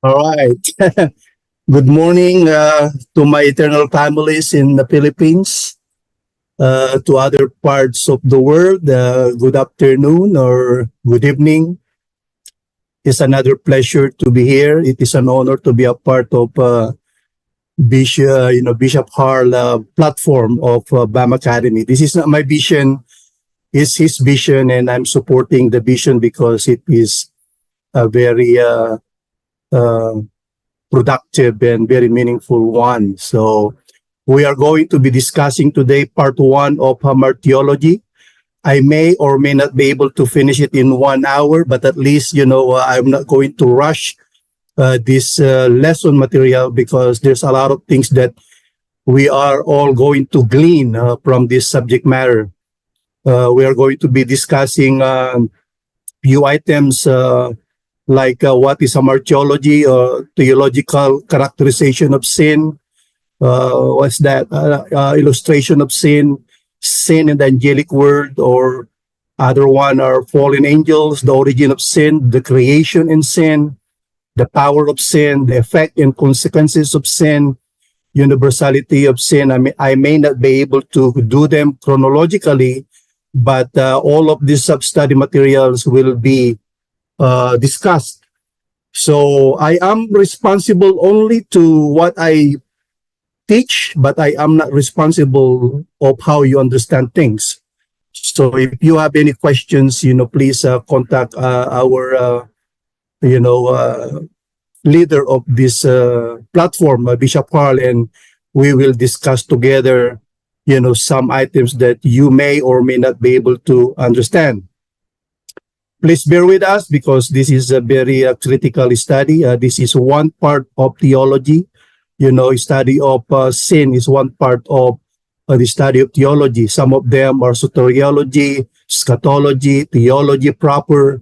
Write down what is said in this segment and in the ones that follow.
All right. Good morning to my eternal families in the Philippines, to other parts of the world. Good afternoon or good evening. It's another pleasure to be here. It is an honor to be a part of Bishop Harl platform of BAM Academy. This is not my vision; it's his vision, and I'm supporting the vision because it is a very uh, productive and very meaningful one. So we are going to be discussing today part one of Hammer Theology. I may or may not be able to finish it in 1 hour, but at least, I'm not going to rush this lesson material because there's a lot of things that we are all going to glean from this subject matter. We are going to be discussing few items like what is hamartiology or theological characterization of sin. What's that? Illustration of sin, sin in the angelic world, or other one are fallen angels, the origin of sin, the creation in sin, the power of sin, the effect and consequences of sin, universality of sin. I may not be able to do them chronologically, but all of these sub-study materials will be discussed. So I am responsible only to what I teach, but I am not responsible of how you understand things. So if you have any questions, please contact our, leader of this platform, Bishop Carl, and we will discuss together, some items that you may or may not be able to understand. Please bear with us because this is a very critical study. This is one part of theology. Study of sin is one part of the study of theology. Some of them are soteriology, eschatology, theology proper,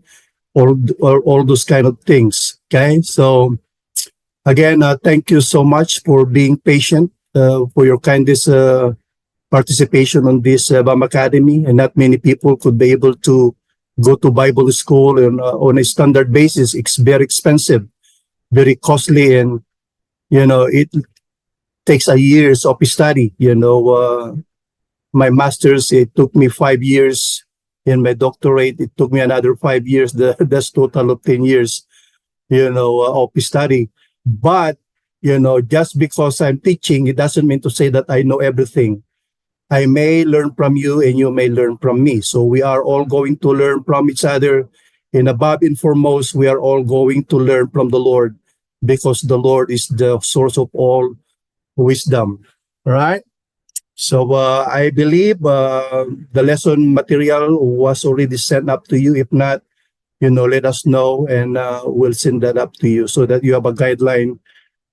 all those kind of things. Okay, so again, thank you so much for being patient, for your kindest participation on this BAM Academy. And not many people could be able to go to Bible school and, on a standard basis. It's very expensive, very costly, and it takes a years of study. My master's, it took me 5 years. In my doctorate, it took me another 5 years. That's total of 10 years, of study. But, just because I'm teaching, it doesn't mean to say that I know everything. I may learn from you and you may learn from me. So we are all going to learn from each other. And above and foremost, we are all going to learn from the Lord because the Lord is the source of all wisdom. All right. So I believe the lesson material was already sent up to you. If not, let us know and we'll send that up to you so that you have a guideline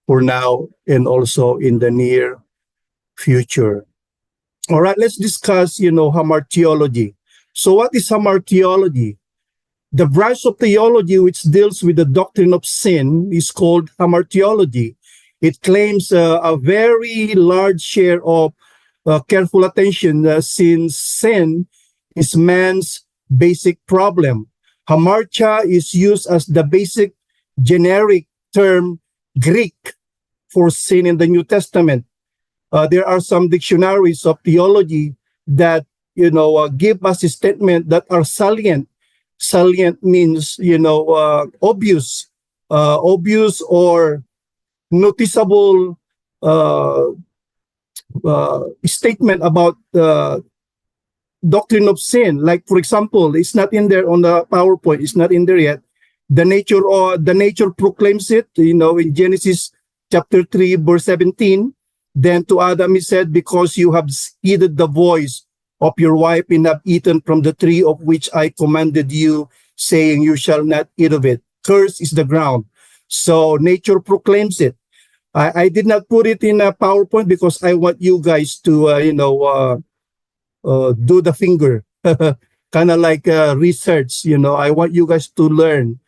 for now and also in the near future. All right, let's discuss, hamartiology. So what is hamartiology? The branch of theology which deals with the doctrine of sin is called hamartiology. It claims a very large share of careful attention since sin is man's basic problem. Hamartia is used as the basic generic term Greek for sin in the New Testament. There are some dictionaries of theology that give us a statement that are salient. Salient means obvious, obvious or noticeable statement about doctrine of sin. Like for example, it's not in there on the PowerPoint. It's not in there yet. The nature proclaims it. In Genesis chapter 3, verse 17. Then to Adam he said, because you have heeded the voice of your wife and have eaten from the tree of which I commanded you, saying you shall not eat of it. Cursed is the ground. So nature proclaims it. I did not put it in a PowerPoint because I want you guys to, do the finger, kind of like research. I want you guys to learn.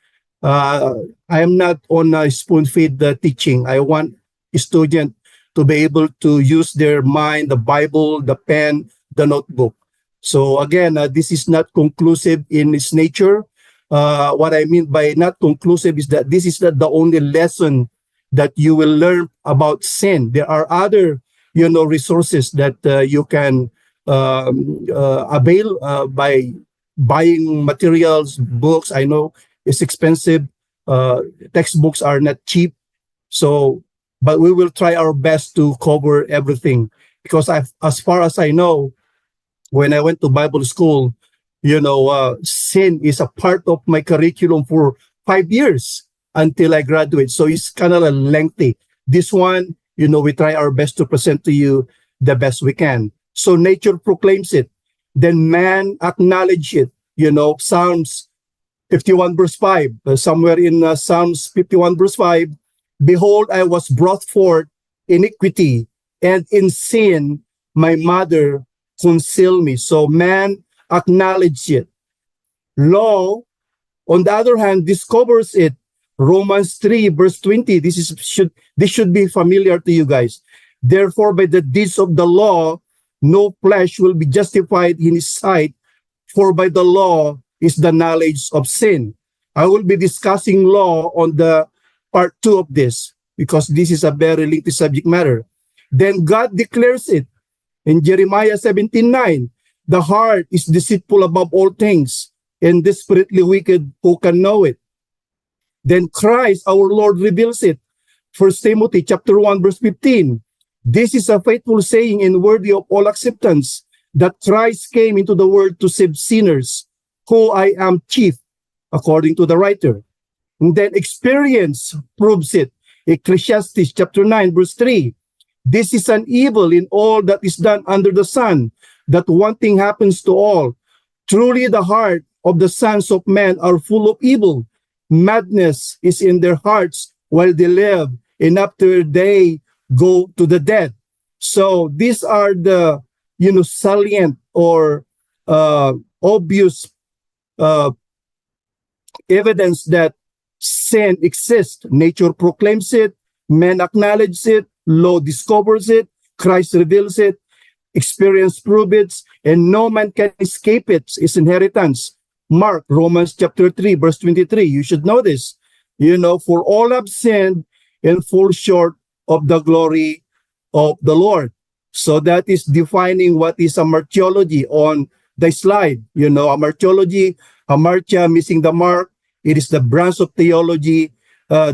I am not on a spoon-feed teaching. I want a student to be able to use their mind, the Bible, the pen, the notebook. So again, this is not conclusive in its nature. What I mean by not conclusive is that this is not the only lesson that you will learn about sin. There are other, resources that you can avail by buying materials, books. I know it's expensive. Textbooks are not cheap. So, but we will try our best to cover everything because as far as I know, when I went to Bible school, sin is a part of my curriculum for 5 years until I graduate. So it's kind of lengthy. This one, we try our best to present to you the best we can. So nature proclaims it. Then man acknowledge it. Psalms 51 verse 5, somewhere in Psalms 51 verse 5, behold, I was brought forth iniquity, and in sin my mother concealed me. So man acknowledge it. Law, on the other hand, discovers it. Romans 3 verse 20. This should be familiar to you guys. Therefore, by the deeds of the law, no flesh will be justified in his sight, for by the law is the knowledge of sin. I will be discussing law on the part 2 of this, because this is a very lengthy subject matter. Then God declares it in Jeremiah 17:9. The heart is deceitful above all things, and desperately wicked, who can know it? Then Christ, our Lord, reveals it. 1 Timothy chapter 1, verse 15. This is a faithful saying and worthy of all acceptance, that Christ came into the world to save sinners, who I am chief, according to the writer. And then experience proves it. Ecclesiastes chapter 9, verse 3. This is an evil in all that is done under the sun, that one thing happens to all. Truly the heart of the sons of men are full of evil. Madness is in their hearts while they live, and after they go to the dead. So these are the, salient or obvious evidence that sin exists. Nature proclaims it, man acknowledges it, law discovers it, Christ reveals it, experience proves it, and no man can escape it, its inheritance. Mark, Romans chapter 3, verse 23. You should know this. For all have sinned and fall short of the glory of the Lord. So that is defining what is hamartiology on the slide. Hamartiology, hamartia, missing the mark. It is the branch of theology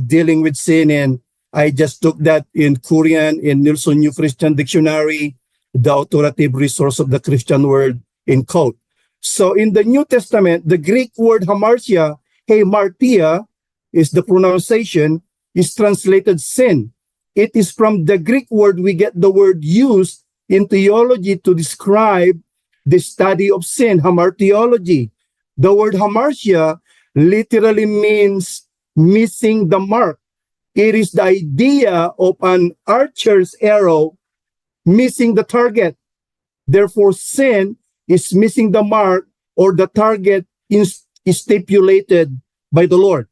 dealing with sin. And I just took that in Korean, in Nielsen New Christian Dictionary, the authoritative resource of the Christian world, in quote. So in the New Testament, the Greek word hamartia, hamartia, is the pronunciation, is translated sin. It is from the Greek word we get the word used in theology to describe the study of sin, hamartiology. The word hamartia literally means missing the mark. It is the idea of an archer's arrow missing the target. Therefore, sin is missing the mark, or the target is stipulated by the Lord.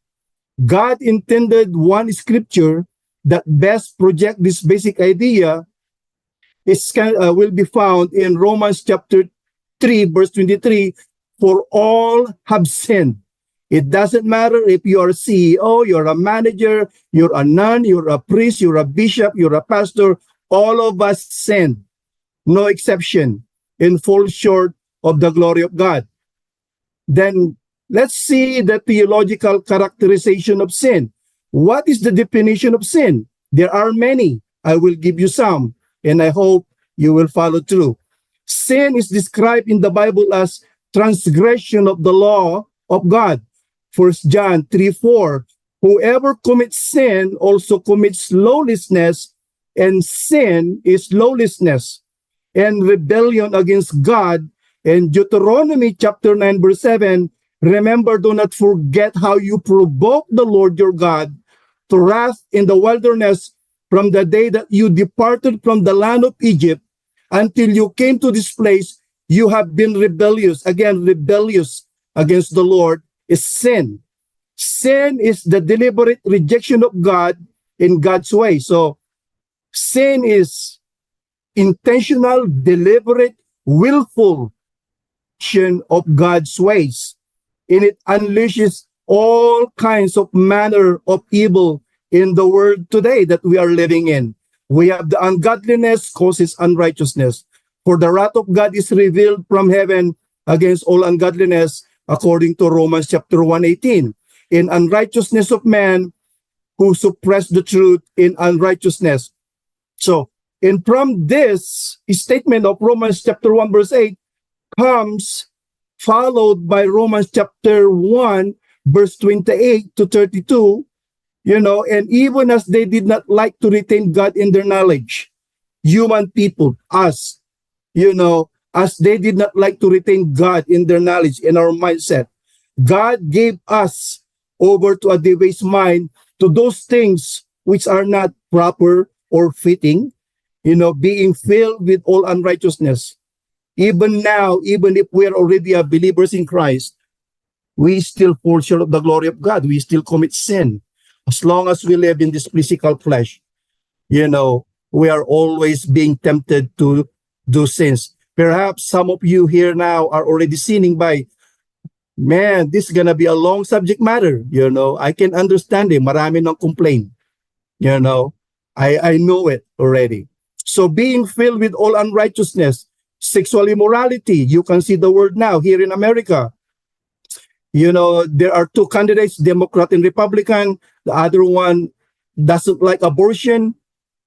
God intended one scripture that best project this basic idea will be found in Romans chapter 3, verse 23. For all have sinned. It doesn't matter if you are a CEO, you're a manager, you're a nun, you're a priest, you're a bishop, you're a pastor. All of us sin, no exception, and fall short of the glory of God. Then let's see the theological characterization of sin. What is the definition of sin? There are many. I will give you some, and I hope you will follow through. Sin is described in the Bible as transgression of the law of God. 1 John 3:4. Whoever commits sin also commits lawlessness, and sin is lawlessness and rebellion against God. And Deuteronomy chapter 9 verse 7, remember, do not forget how you provoked the Lord your God to wrath in the wilderness from the day that you departed from the land of Egypt until you came to this place. You have been rebellious. Again, rebellious against the Lord is sin. Sin is the deliberate rejection of God in God's way. So sin is intentional, deliberate, willful of God's ways. and it unleashes all kinds of manner of evil in the world today that we are living in. We have the ungodliness causes unrighteousness. For the wrath of God is revealed from heaven against all ungodliness, according to Romans chapter 1:18. In unrighteousness of man who suppress the truth in unrighteousness. So, and from this statement of Romans chapter 1 verse 8 comes followed by Romans chapter 1 verse 28 to 32, and even as they did not like to retain God in their knowledge, human people, us, as they did not like to retain God in their knowledge, in our mindset, God gave us over to a debased mind, to those things which are not proper or fitting, being filled with all unrighteousness. Even now, even if we are already believers in Christ, we still fall short of the glory of God. We still commit sin. As long as we live in this physical flesh, we are always being tempted to do sins. Perhaps some of you here now are already sinning by, man, this is gonna be a long subject matter. I can understand it. Marami nang complain. I know it already. So being filled with all unrighteousness, sexual immorality, you can see the word now here in America. There are two candidates, Democrat and Republican. The other one doesn't like abortion.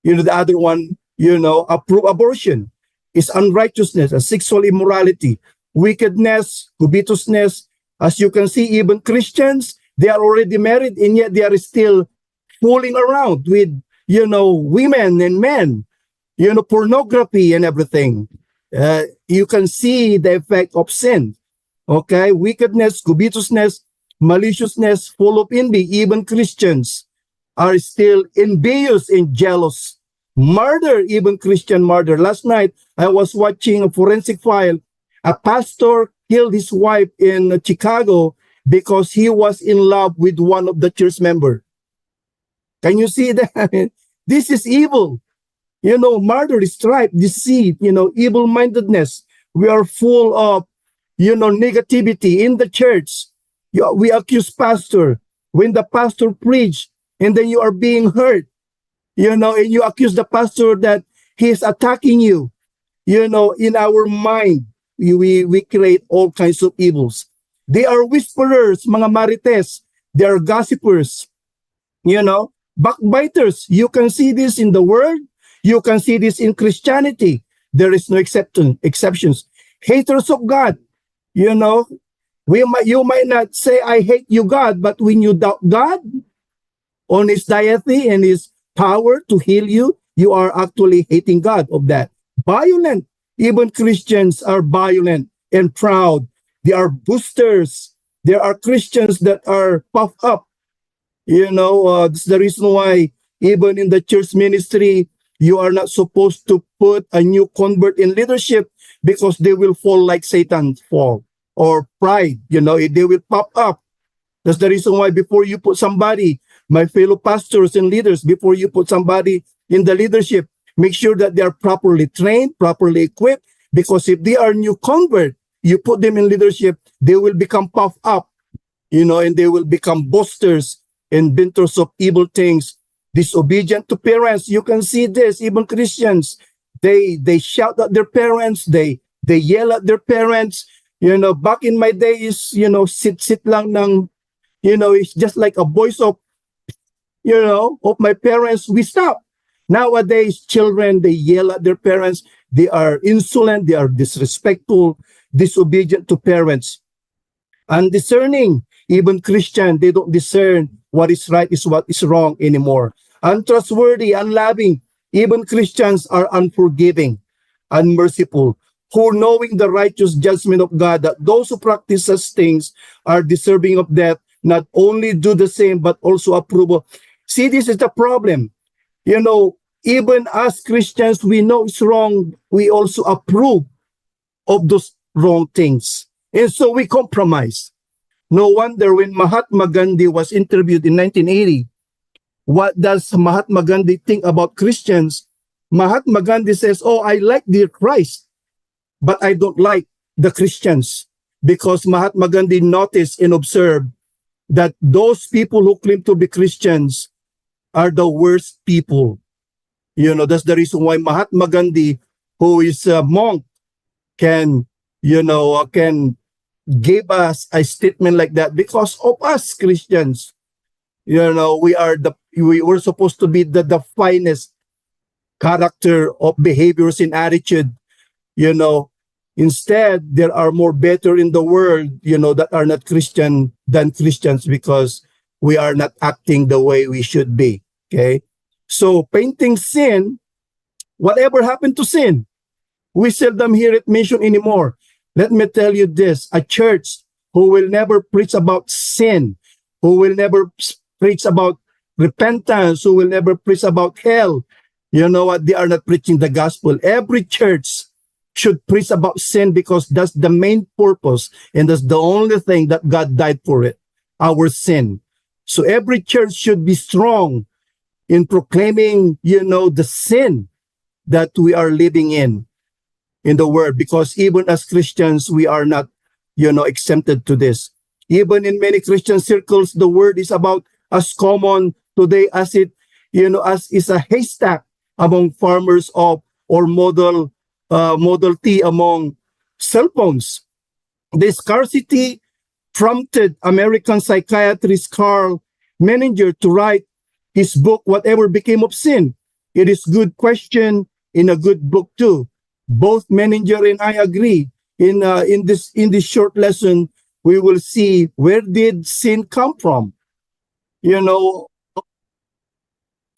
The other one, approve abortion. It's unrighteousness, a sexual immorality, wickedness, covetousness. As you can see, even Christians, they are already married and yet they are still fooling around with, women and men, pornography and everything. You can see the effect of sin. Okay, wickedness, covetousness, maliciousness, full of envy. Even Christians are still envious and jealous. Murder, even Christian murder. Last night, I was watching a forensic file. A pastor killed his wife in Chicago because he was in love with one of the church members. Can you see that? This is evil. Murder, strife, deceit, evil-mindedness. We are full of, negativity in the church. We accuse pastor. When the pastor preach, and then you are being hurt, and you accuse the pastor that he is attacking you. In our mind, we create all kinds of evils. They are whisperers, mga marites. They are gossipers, backbiters. You can see this in the world. You can see this in Christianity. There is no exceptions. Haters of God. You might not say, I hate you, God, but when you doubt God on his deity and his power to heal you, you are actually hating God of that. Violent. Even Christians are violent and proud. They are boosters. There are Christians that are puffed up. This is the reason why even in the church ministry, you are not supposed to put a new convert in leadership because they will fall like Satan fall, or pride, they will pop up. That's the reason why before you put somebody, my fellow pastors and leaders, before you put somebody in the leadership, make sure that they are properly trained, properly equipped, because if they are new convert, you put them in leadership, they will become puffed up, and they will become boasters, inventors of evil things, disobedient to parents. You can see this, even Christians, they shout at their parents, they yell at their parents. Back in my days, sit lang ng, it's just like a voice of, of my parents, we stop. Nowadays, children, they yell at their parents, they are insolent, they are disrespectful, disobedient to parents. Undiscerning, even Christian, they don't discern what is right is what is wrong anymore. Untrustworthy, unloving, even Christians are unforgiving, unmerciful, who knowing the righteous judgment of God, that those who practice such things are deserving of death, not only do the same, but also approve. See, this is the problem. Even as Christians, we know it's wrong. We also approve of those wrong things. And so we compromise. No wonder when Mahatma Gandhi was interviewed in 1980, what does Mahatma Gandhi think about Christians? Mahatma Gandhi says, oh, I like the Christ, but I don't like the Christians. because Mahatma Gandhi noticed and observed that those people who claim to be Christians are the worst people. That's the reason why Mahatma Gandhi, who is a monk, can, can give us a statement like that because of us Christians. We were supposed to be the finest character of behaviors and attitude. you know Instead, there are more better in the world, that are not Christian than Christians, because we are not acting the way we should be. Okay, so painting sin, whatever happened to sin? We seldom hear it mentioned anymore. Let me tell you this: a church who will never preach about sin, who will never preach about repentance, who will never preach about hell, you know what? They are not preaching the gospel. Every church should preach about sin, because that's the main purpose, and that's the only thing that God died for it, our sin. So every church should be strong in proclaiming, the sin that we are living in the world, because even as Christians, we are not, exempted to this. Even in many Christian circles, the word is about as common today as as is a haystack among farmers of, or Model T among cell phones. The scarcity prompted American psychiatrist Carl Menninger to write his book, Whatever Became of Sin. It is good question in a good book too. Both Menninger and I agree. In this short lesson, we will see, where did sin come from?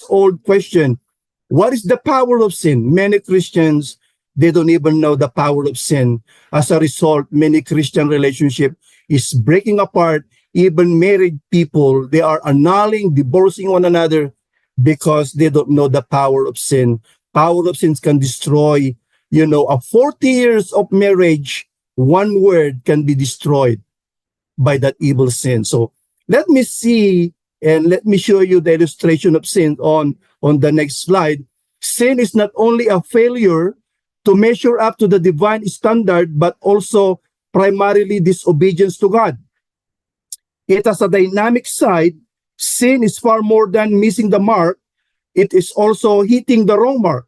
Old question. What is the power of sin? Many Christians, they don't even know the power of sin. As a result, many Christian relationship is breaking apart. Even married people, they are annulling, divorcing one another, because they don't know the power of sin. Power of sins can destroy, a 40 years of marriage, one word can be destroyed by that evil sin. So let me see, and let me show you the illustration of sin on the next slide. Sin is not only a failure to measure up to the divine standard, but also primarily disobedience to God. It has a dynamic side. Sin is far more than missing the mark. It is also hitting the wrong mark.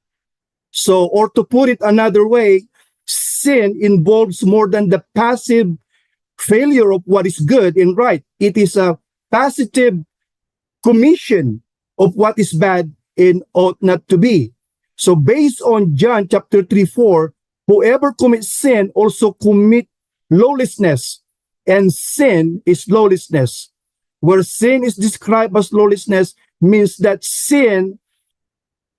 So, or to put it another way, sin involves more than the passive failure of what is good and right. It is a positive commission of what is bad and ought not to be. So based on John chapter 3:4, whoever commits sin also commit lawlessness, and sin is lawlessness. Where sin is described as lawlessness means that sin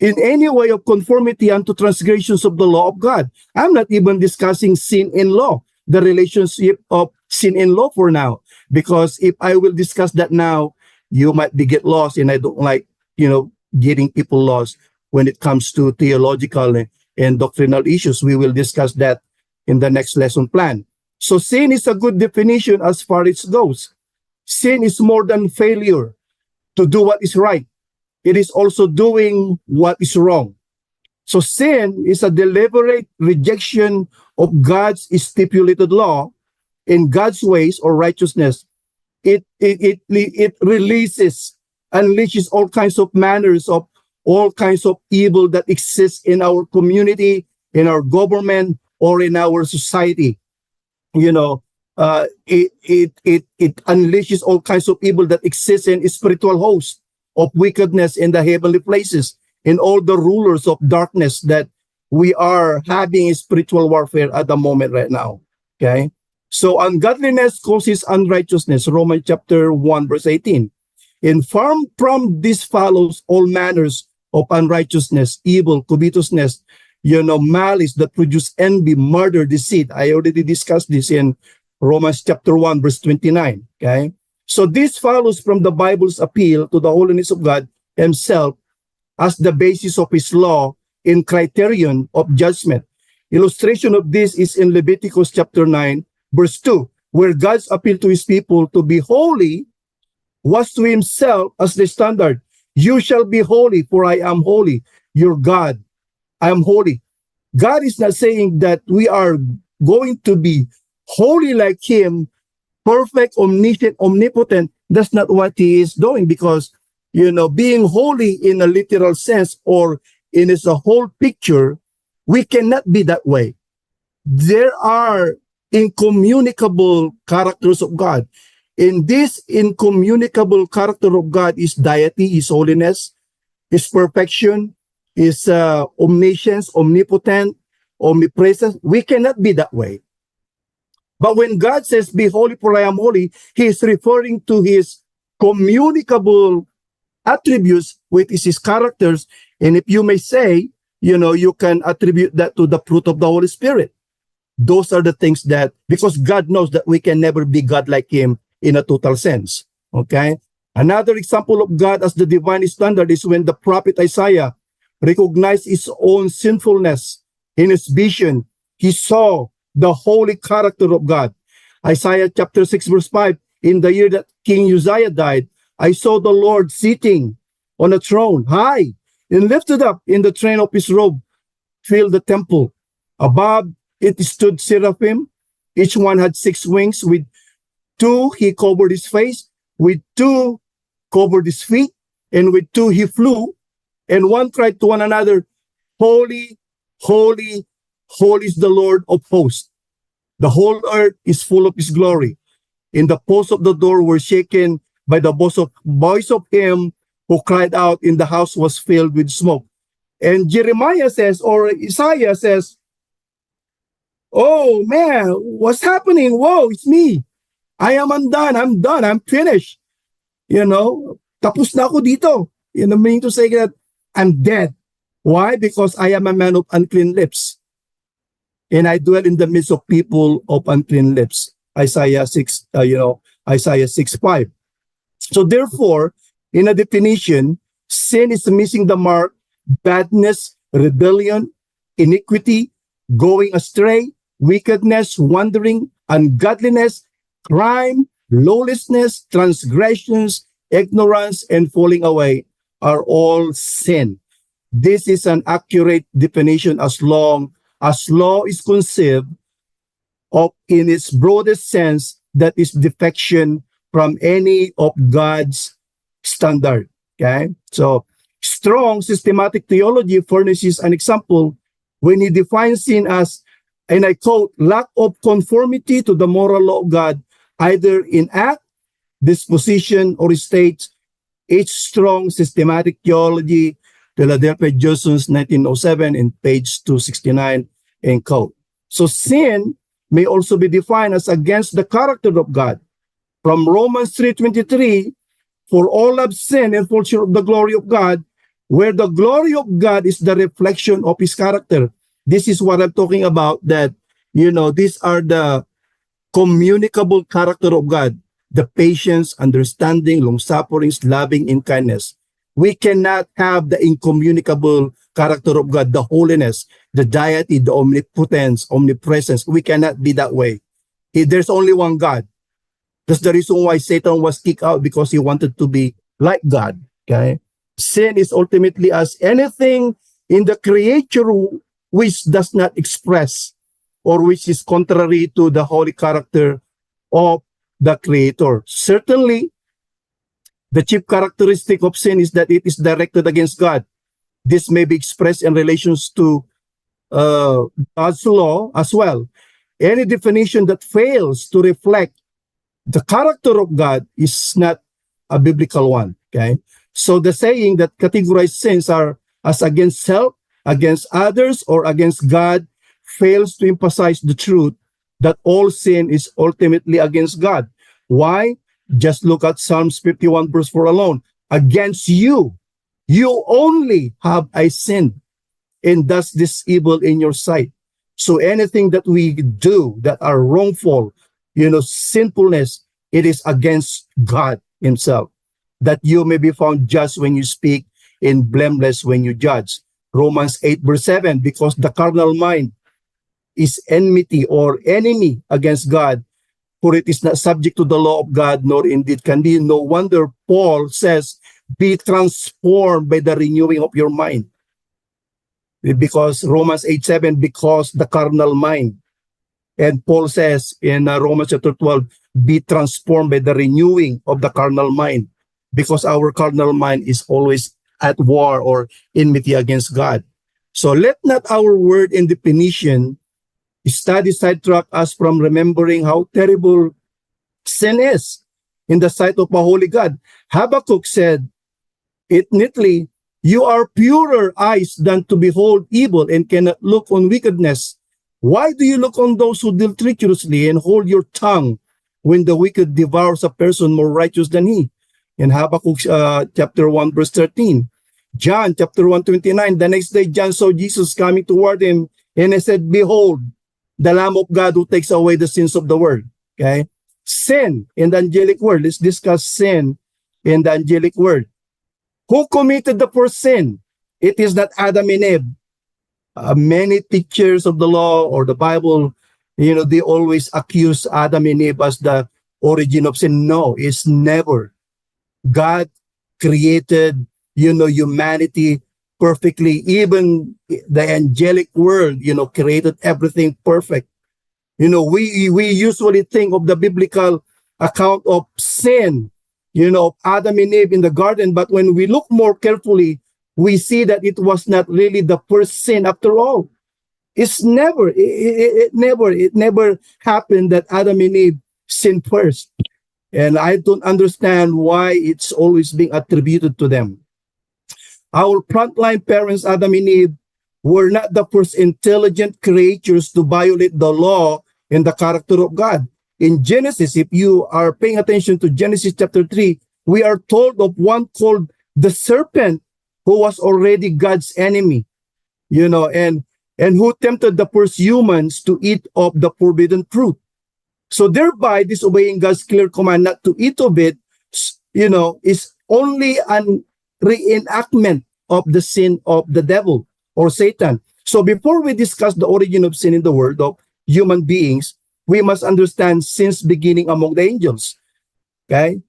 in any way of conformity unto transgressions of the law of God. I'm not even discussing sin in law, the relationship of sin and law for now, because if I will discuss that now, you might be get lost, and I don't like, getting people lost when it comes to theological and doctrinal issues. We will discuss that in the next lesson plan. So sin is a good definition as far as it goes. Sin is more than failure to do what is right. It is also doing what is wrong. So sin is a deliberate rejection of God's stipulated law in God's ways or righteousness. It unleashes all kinds of manners of all kinds of evil that exists in our community, in our government, or in our society. It unleashes all kinds of evil that exists in spiritual hosts of wickedness in the heavenly places, in all the rulers of darkness that we are having spiritual warfare at the moment right now. Okay. So ungodliness causes unrighteousness, Romans chapter 1, verse 18. And from this follows all manners of unrighteousness, evil, covetousness, malice that produce envy, murder, deceit. I already discussed this in Romans chapter 1, verse 29. Okay. So this follows from the Bible's appeal to the holiness of God himself as the basis of his law and criterion of judgment. Illustration of this is in Leviticus chapter 9, verse 2, where God's appeal to his people to be holy was to himself as the standard. You shall be holy, for I am holy, your God. I am holy. God is not saying that we are going to be holy like him, perfect, omniscient, omnipotent. That's not what he is doing, because, being holy in a literal sense or in its a whole picture, we cannot be that way. There are incommunicable characters of God. In this incommunicable character of God is deity, is holiness, is perfection, is omniscience, omnipotent, omnipresence. We cannot be that way. But when God says, be holy for I am holy, he is referring to his communicable attributes, which is his characters. And if you may say, you can attribute that to the fruit of the Holy Spirit. Those are the things that, because God knows that we can never be God like him in a total sense. Okay? Another example of God as the divine standard is when the prophet Isaiah recognized his own sinfulness in his vision. He saw the holy character of God. Isaiah chapter 6 verse 5, in the year that King Uzziah died, I saw the Lord sitting on a throne, high and lifted up, in the train of his robe filled the temple. Above it stood seraphim. Each one had 6 wings. With 2 he covered his face, with 2 covered his feet, and with 2 he flew. And one cried to one another, holy, holy, holy is the Lord of hosts. The whole earth is full of his glory. And the posts of the door were shaken by the voice of him who cried out, and the house was filled with smoke. And Jeremiah says, or Isaiah says, oh man, what's happening? Whoa, it's me. I am undone. I'm done. I'm finished. Tapos na ako dito. Meaning to say that I'm dead. Why? Because I am a man of unclean lips, and I dwell in the midst of people of unclean lips. Isaiah 6, Isaiah 6:5. So therefore, in a definition, sin is missing the mark, badness, rebellion, iniquity, going astray, wickedness, wandering, ungodliness, crime, lawlessness, transgressions, ignorance, and falling away are all sin. This is an accurate definition as long as law is conceived of in its broadest sense, that is defection from any of God's standard. Okay? So strong systematic theology furnishes an example when he defines sin as, and I quote, lack of conformity to the moral law of God, either in act, disposition, or state. Each strong systematic theology, Philadelphia Johnson's 1907 in page 269, and quote. So sin may also be defined as against the character of God. From Romans 3:23, for all have sinned and fall short of the glory of God, where the glory of God is the reflection of his character. This is what I'm talking about, that, these are the communicable character of God, the patience, understanding, long-sufferings, loving, and kindness. We cannot have the incommunicable character of God, the holiness, the deity, the omnipotence, omnipresence. We cannot be that way. There's only one God. That's the reason why Satan was kicked out, because he wanted to be like God. Okay? Sin is ultimately as anything in the creature which does not express or which is contrary to the holy character of the Creator. Certainly, the chief characteristic of sin is that it is directed against God. This may be expressed in relations to God's law as well. Any definition that fails to reflect the character of God is not a biblical one. Okay, so the saying that categorized sins are as against self, against others, or against God fails to emphasize the truth that all sin is ultimately against God. Why? Just look at Psalms 51 verse 4 alone. Against you, you only have I sinned, and does this evil in your sight. So anything that we do that are wrongful, sinfulness, it is against God himself, that you may be found just when you speak and blameless when you judge. Romans 8 verse 7, because the carnal mind is enmity or enemy against God, for it is not subject to the law of God, nor indeed can be. No wonder Paul says, be transformed by the renewing of your mind. Because Romans 8:7, because the carnal mind And Paul says in Romans chapter 12, be transformed by the renewing of the carnal mind, because our carnal mind is always at war or enmity against God. So let not our word and definition study sidetrack us from remembering how terrible sin is in the sight of a holy God. Habakkuk said it neatly, you are purer eyes than to behold evil and cannot look on wickedness. Why do you look on those who deal treacherously and hold your tongue when the wicked devours a person more righteous than he? In Habakkuk chapter 1 verse 13. John chapter 1:29, the next day John saw Jesus coming toward him and he said, behold, the Lamb of God who takes away the sins of the world. Okay? Sin in the angelic world. Let's discuss sin in the angelic world. Who committed the first sin? It is not Adam and Eve. Many teachers of the law or the Bible, they always accuse Adam and Eve as the origin of sin. No, it's never. God created, humanity perfectly. Even the angelic world, created everything perfect. We usually think of the biblical account of sin, Adam and Eve in the garden. But when we look more carefully, we see that it was not really the first sin after all. It's never, it never happened that Adam and Eve sinned first. And I don't understand why it's always being attributed to them. Our frontline parents, Adam and Eve, were not the first intelligent creatures to violate the law and the character of God. In Genesis, if you are paying attention to Genesis chapter 3, we are told of one called the serpent, who was already God's enemy, and who tempted the first humans to eat of the forbidden fruit. So thereby disobeying God's clear command not to eat of it, is only an reenactment of the sin of the devil or Satan. So before we discuss the origin of sin in the world of human beings, we must understand sin's beginning among the angels. Okay?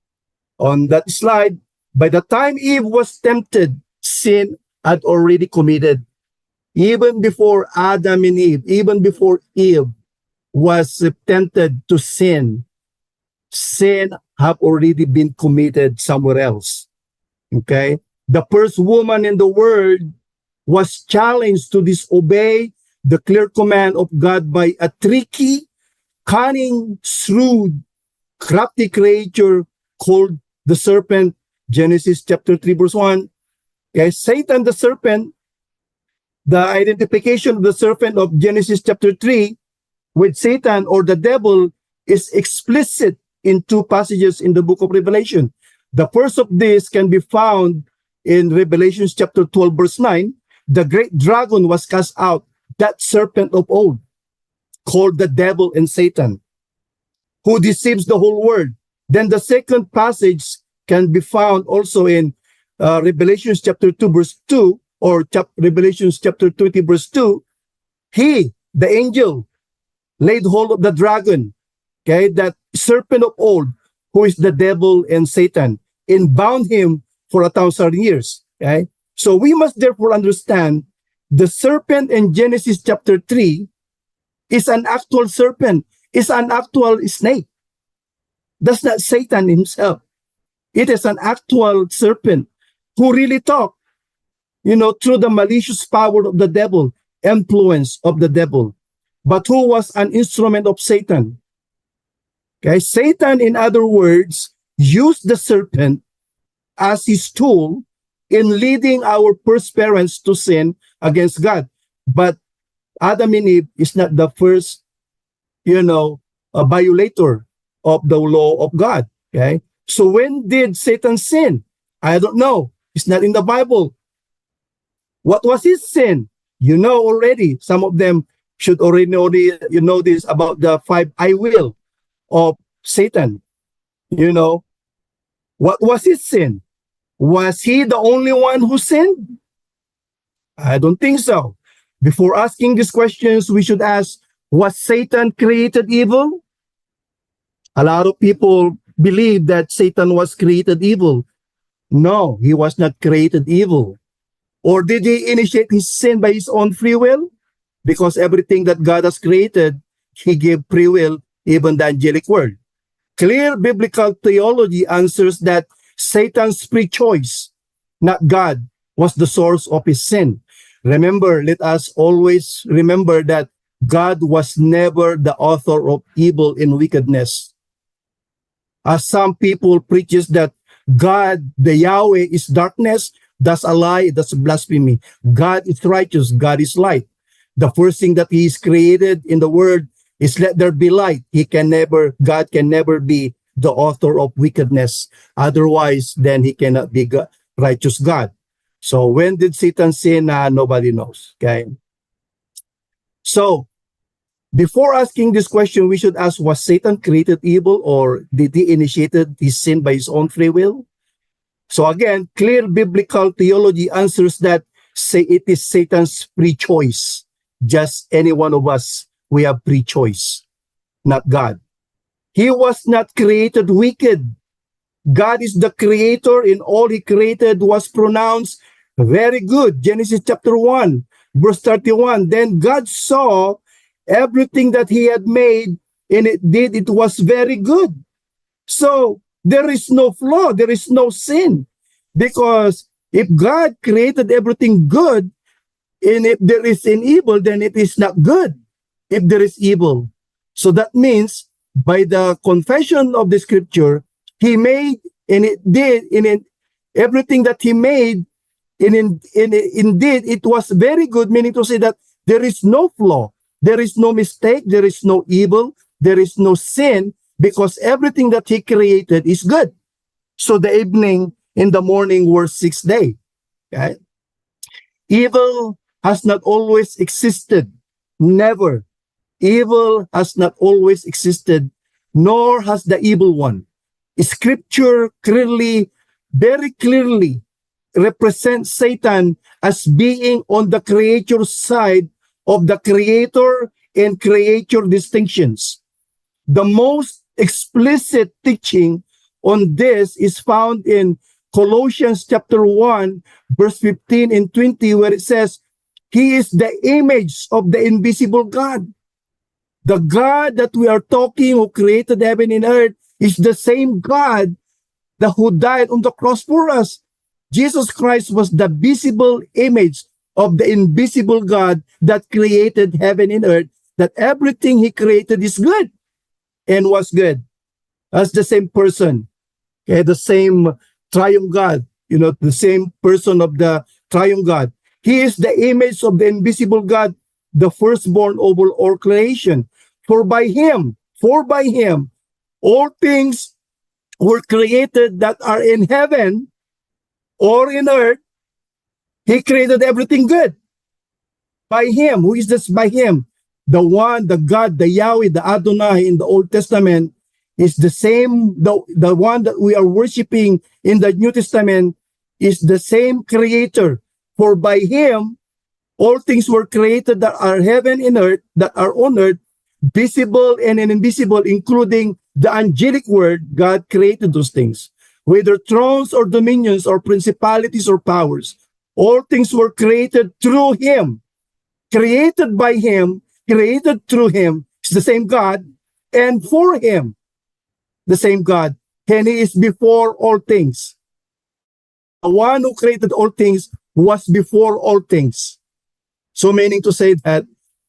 On that slide, by the time Eve was tempted, sin had already committed. Even before Adam and Eve, even before Eve was tempted to sin, sin have already been committed somewhere else. Okay? The first woman in the world was challenged to disobey the clear command of God by a tricky, cunning, shrewd, crafty creature called the serpent. Genesis chapter 3 verse 1. Okay, Satan the serpent, the identification of the serpent of Genesis chapter 3 with Satan or the devil is explicit in two passages in the book of Revelation. The first of these can be found in Revelation chapter 12 verse 9. The great dragon was cast out, that serpent of old, called the devil and Satan, who deceives the whole world. Then the second passage can be found also in Revelation chapter 2 verse 2 or Revelation chapter 20 verse 2. He, the angel, laid hold of the dragon, okay, that serpent of old, who is the devil and Satan, and bound him for 1,000 years. Okay? So we must therefore understand the serpent in Genesis chapter 3 is an actual serpent, is an actual snake. That's not Satan himself. It is an actual serpent who really talked, through the malicious power of the devil, influence of the devil, but who was an instrument of Satan. Okay, Satan, in other words, used the serpent as his tool in leading our first parents to sin against God. But Adam and Eve is not the first, a violator of the law of God. Okay, so when did Satan sin? I don't know. It's not in the Bible. What was his sin? You know already. Some of them should already know this about the 5 I will of Satan. What was his sin? Was he the only one who sinned? I don't think so. Before asking these questions, we should ask, was Satan created evil? A lot of people believe that Satan was created evil. No, he was not created evil. Or did he initiate his sin by his own free will? Because everything that God has created he gave free will, even the angelic world. Clear biblical theology answers that Satan's free choice, not God, was the source of his sin. Remember, let us always remember that God was never the author of evil and wickedness. As some people preaches that God, the Yahweh, is darkness, that's a lie, that's blasphemy. God is righteous, God is light. The first thing that he is created in the word is let there be light. God can never be the author of wickedness. Otherwise, then he cannot be righteous God. So when did Satan sin? Nobody knows. Okay. So before asking this question, we should ask, was Satan created evil, or did he initiated his sin by his own free will? So again, clear biblical theology answers that say it is Satan's free choice. Just any one of us, we have free choice, not God. He was not created wicked. God is the creator, and all he created was pronounced very good. Genesis chapter 1, verse 31. Then God saw everything that he had made, and it was very good. So there is no flaw, there is no sin. Because if God created everything good, and if there is an evil, then it is not good if there is evil. So that means by the confession of the scripture, he made, and it did, and everything that he made, and indeed it was very good, meaning to say that there is no flaw, there is no mistake, there is no evil, there is no sin, because everything that he created is good. So the evening and the morning were sixth day. Okay? Evil has not always existed. Never. Evil has not always existed, nor has the evil one. Scripture clearly, very clearly represents Satan as being on the creator's side of the creator and creature distinctions. The most explicit teaching on this is found in Colossians chapter 1, verse 15 and 20, where it says, he is the image of the invisible God. The God that we are talking, who created heaven and earth, is the same God that who died on the cross for us. Jesus Christ was the visible image of the invisible God that created heaven and earth, that everything he created is good and was good. That's the same person, okay? The same triune God, the same person of the triune God. He is the image of the invisible God, the firstborn over all creation. For by him, all things were created that are in heaven or in earth. He created everything good. By him, who is this by him? The one, the God, the Yahweh, the Adonai in the Old Testament is the same, the one that we are worshiping in the New Testament is the same creator. For by him, all things were created that are heaven and earth, that are on earth, visible and invisible, including the angelic world. God created those things, whether thrones or dominions or principalities or powers. All things were created through him, created by him, created through him. It's the same God, and for him, the same God. And he is before all things. The one who created all things was before all things. So meaning to say that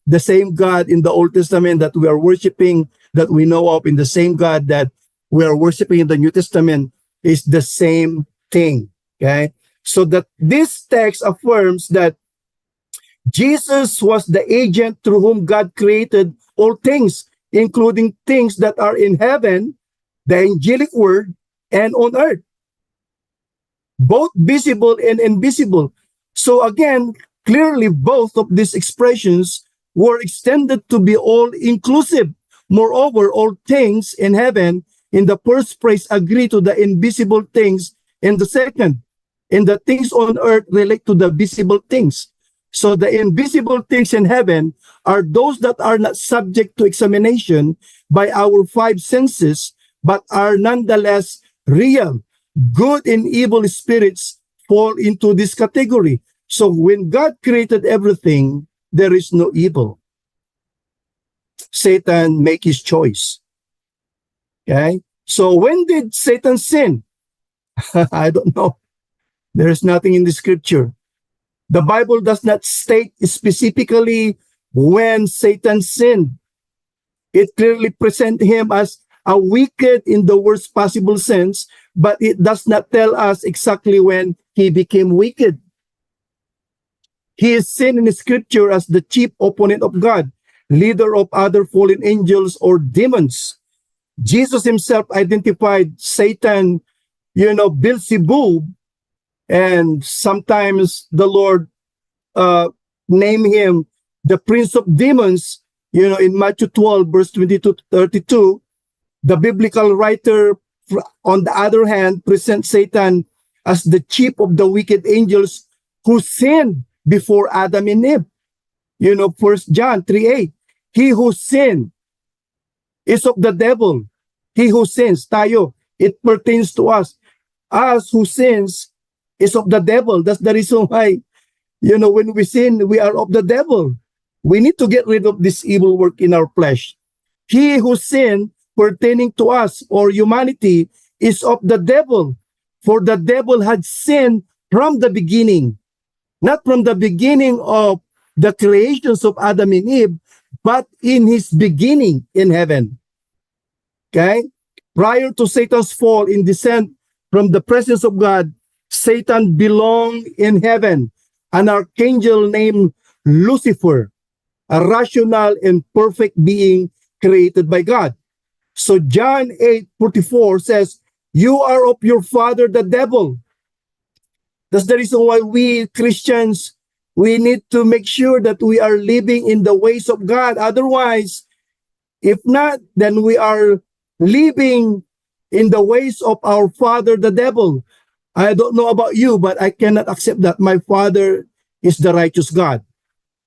the same God in the Old Testament that we are worshiping, that we know of, in the same God that we are worshiping in the New Testament is the same thing. Okay? So that this text affirms that Jesus was the agent through whom God created all things, including things that are in heaven, the angelic world, and on earth, both visible and invisible. So again, clearly both of these expressions were extended to be all-inclusive. Moreover, all things in heaven, in the first place, agree to the invisible things, in the second, and the things on earth relate to the visible things. So the invisible things in heaven are those that are not subject to examination by our five senses, but are nonetheless real. Good and evil spirits fall into this category. So when God created everything, there is no evil. Satan make his choice. Okay? So when did Satan sin? I don't know. There is nothing in the scripture. The Bible does not state specifically when Satan sinned. It clearly presents him as a wicked in the worst possible sense, but it does not tell us exactly when he became wicked. He is seen in the scripture as the chief opponent of God, leader of other fallen angels or demons. Jesus himself identified Satan, Beelzebub, and sometimes the Lord name him the prince of demons. In Matthew 12, verse 22 to 32, the biblical writer, on the other hand, presents Satan as the chief of the wicked angels who sinned before Adam and Eve. 1 John 3:8, he who sinned is of the devil. He who sins, tayo, it pertains to us. Us who sins is of the devil. That's the reason why, when we sin, we are of the devil. We need to get rid of this evil work in our flesh. He who sinned pertaining to us or humanity is of the devil. For the devil had sinned from the beginning. Not from the beginning of the creations of Adam and Eve, but in his beginning in heaven. Okay? Prior to Satan's fall in descent from the presence of God, Satan belonged in heaven, an archangel named Lucifer, a rational and perfect being created by God. So John 8:44 says, you are of your father the devil. That's the reason why we Christians, we need to make sure that we are living in the ways of God. Otherwise, if not, then we are living in the ways of our father the devil. I don't know about you, but I cannot accept that my father is the righteous God.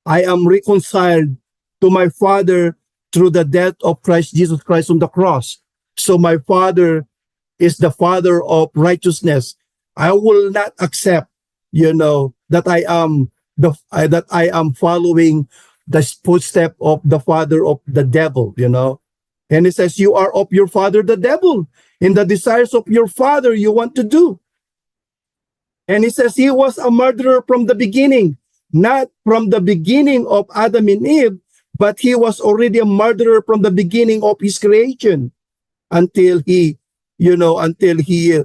I am reconciled to my Father through the death of Christ Jesus Christ on the cross. So my Father is the Father of righteousness. I will not accept, that I am following the footstep of the father of the devil. And it says, you are of your father the devil. In the desires of your father you want to do. And it says he was a murderer from the beginning. Not from the beginning of Adam and Eve, but he was already a murderer from the beginning of his creation until he revolted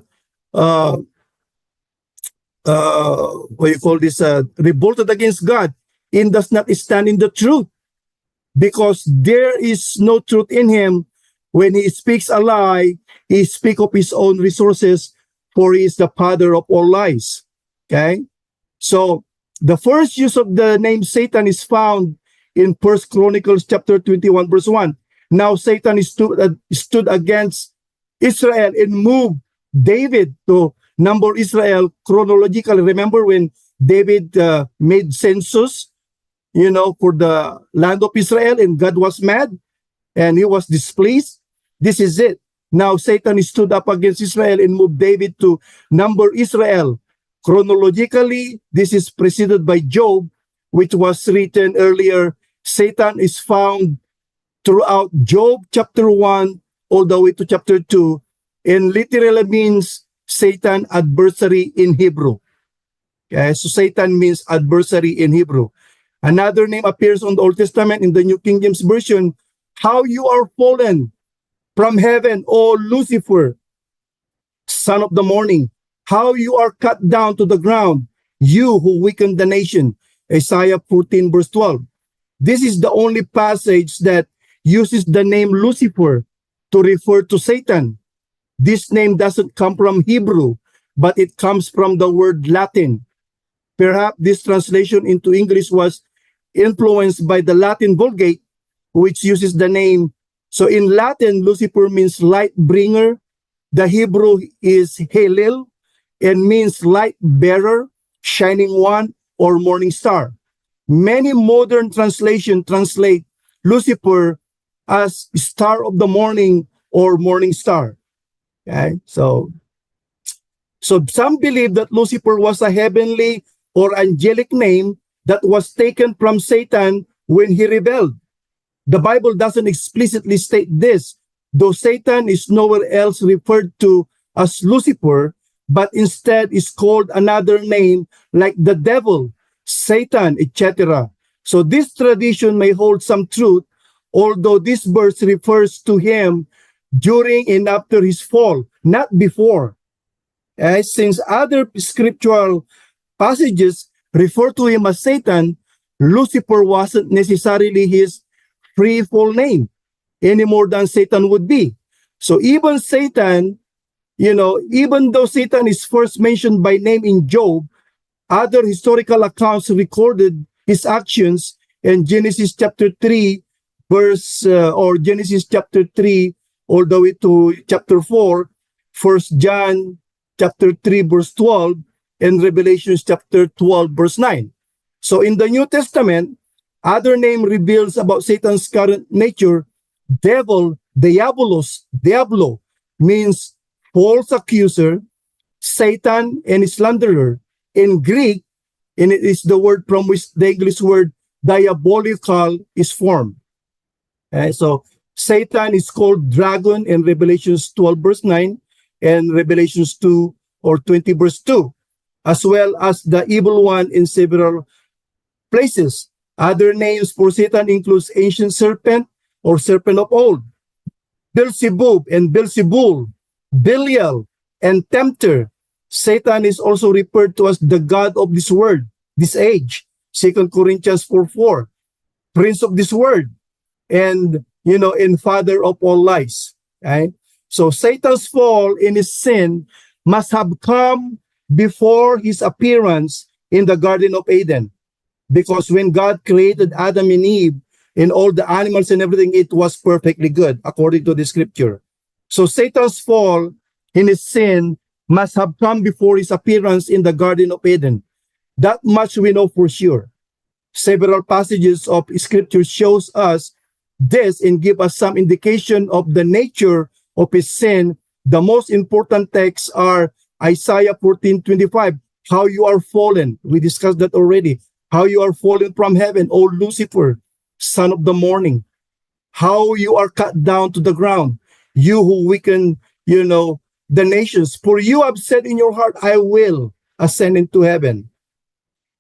against God and does not stand in the truth, because there is no truth in him. When he speaks a lie, he speaks of his own resources, for he is the father of all lies. Okay? So the first use of the name Satan is found in 1 Chronicles chapter 21, verse 1. Now Satan stood against Israel and moved David to number Israel chronologically. Remember when David made census, for the land of Israel, and God was mad and he was displeased? This is it. Now Satan stood up against Israel and moved David to number Israel. Chronologically, this is preceded by Job, which was written earlier. Satan is found throughout Job chapter 1 all the way to chapter 2, and literally means Satan adversary in Hebrew. Okay, so Satan means adversary in Hebrew. Another name appears on the Old Testament in the New King James Version. How you are fallen from heaven, O Lucifer, son of the morning. How you are cut down to the ground, you who weakened the nation. Isaiah 14 verse 12. This is the only passage that uses the name Lucifer to refer to Satan. This name doesn't come from Hebrew, but it comes from the word Latin. Perhaps this translation into English was influenced by the Latin Vulgate, which uses the name. So in Latin, Lucifer means light bringer. The Hebrew is Halil, and means light bearer, shining one, or morning star. Many modern translations translate Lucifer as star of the morning or morning star. Okay, so some believe that Lucifer was a heavenly or angelic name that was taken from Satan when he rebelled. The Bible doesn't explicitly state this, though Satan is nowhere else referred to as Lucifer, but instead is called another name like the devil, Satan, etc. So this tradition may hold some truth, although this verse refers to him during and after his fall, not before. Since other scriptural passages refer to him as Satan, Lucifer wasn't necessarily his free fall name any more than Satan would be. So even Satan, even though Satan is first mentioned by name in Job, other historical accounts recorded his actions in Genesis chapter 3, or Genesis chapter 3 all the way to chapter 4, 1 John chapter 3 verse 12, and Revelation chapter 12 verse 9. So in the New Testament, other name reveals about Satan's current nature. Devil, diabolos, diablo, means false accuser, Satan, and slanderer. In Greek, and it is the word from which the English word diabolical is formed. So Satan is called dragon in Revelations 12 verse 9 and Revelations 2 or 20 verse 2, as well as the evil one in several places. Other names for Satan includes ancient serpent or serpent of old, Beelzebub and Beelzebul, Belial, and tempter. Satan is also referred to as the god of this world, this age, 2 Corinthians 4:4, prince of this world, and and father of all lies. Right? So Satan's fall in his sin must have come before his appearance in the Garden of Eden. Because when God created Adam and Eve and all the animals and everything, it was perfectly good, according to the scripture. So Satan's fall in his sin must have come before his appearance in the Garden of Eden. That much we know for sure. Several passages of scripture shows us this and give us some indication of the nature of his sin. The most important texts are Isaiah 14:25, how you are fallen. We discussed that already. How you are fallen from heaven, O Lucifer, son of the morning. How you are cut down to the ground, you who weaken, the nations. For you have said in your heart, I will ascend into heaven.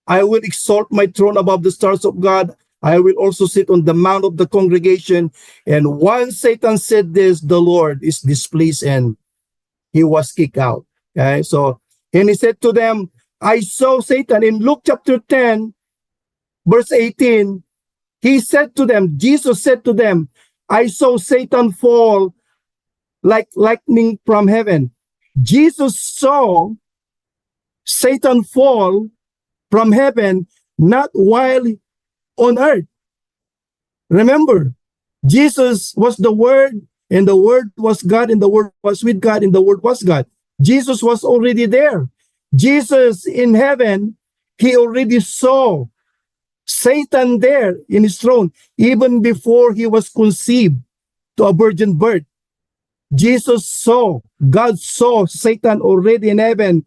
I will exalt my throne above the stars of God. I will also sit on the mount of the congregation. And once Satan said this, the Lord is displeased and he was kicked out. Okay, so, and he said to them, I saw Satan. In Luke chapter 10, verse 18, he said to them, Jesus said to them, I saw Satan fall like lightning from heaven. Jesus saw Satan fall from heaven, not while on earth. Remember, Jesus was the Word, and the Word was God, and the Word was with God, and the Word was God. Jesus was already there. Jesus in heaven, he already saw Satan there in his throne, even before he was conceived to a virgin birth. Jesus saw, God saw Satan already in heaven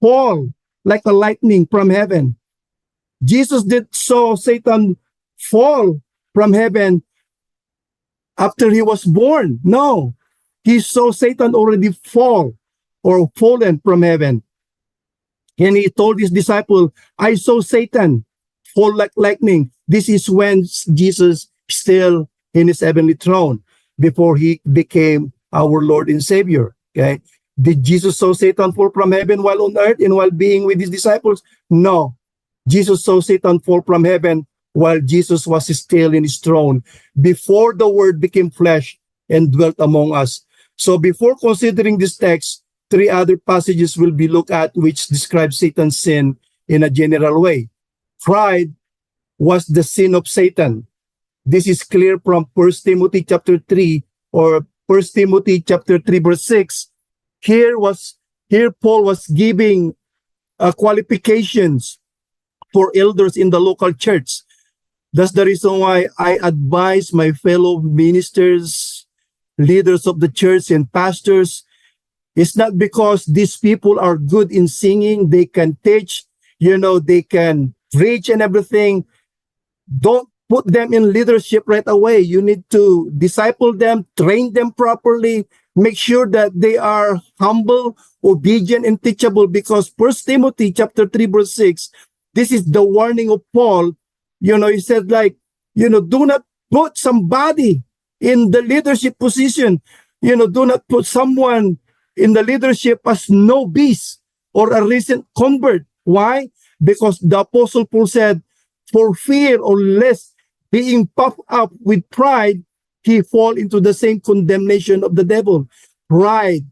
fall like a lightning from heaven. Jesus did saw Satan fall from heaven after he was born. No, he saw Satan already fall or fallen from heaven. And he told his disciple, I saw Satan fall like lightning. This is when Jesus still in his heavenly throne before he became our Lord and Savior. Okay. Did Jesus saw Satan fall from heaven while on earth and while being with his disciples? No. Jesus saw Satan fall from heaven while Jesus was still in his throne before the Word became flesh and dwelt among us. So before considering this text, three other passages will be looked at which describe Satan's sin in a general way. Pride was the sin of Satan. This is clear from 1 Timothy chapter 3 or 1 Timothy chapter 3 verse 6. Here Paul was giving qualifications for elders in the local church. That's the reason why I advise my fellow ministers, leaders of the church and pastors. It's not because these people are good in singing, they can teach, they can preach and everything. Don't put them in leadership right away. You need to disciple them, train them properly, make sure that they are humble, obedient, and teachable, because First Timothy chapter 3, verse 6, this is the warning of Paul. He said, like, do not put somebody in the leadership position. Do not put someone in the leadership as novice or a recent convert. Why? Because the Apostle Paul said, for fear or lest being puffed up with pride, he fall into the same condemnation of the devil. Pride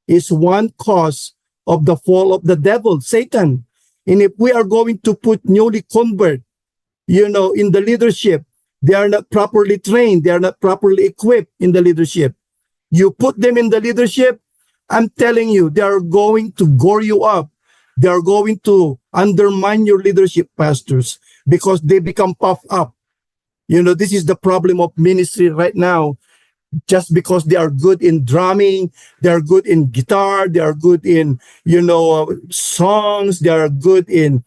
is one cause of the fall of the devil, Satan. And if we are going to put newly convert, in the leadership, they are not properly trained, they are not properly equipped in the leadership. You put them in the leadership, I'm telling you, they are going to gore you up. They are going to undermine your leadership, pastors, because they become puffed up. This is the problem of ministry right now. Just because they are good in drumming, they are good in guitar, they are good in, songs, they are good in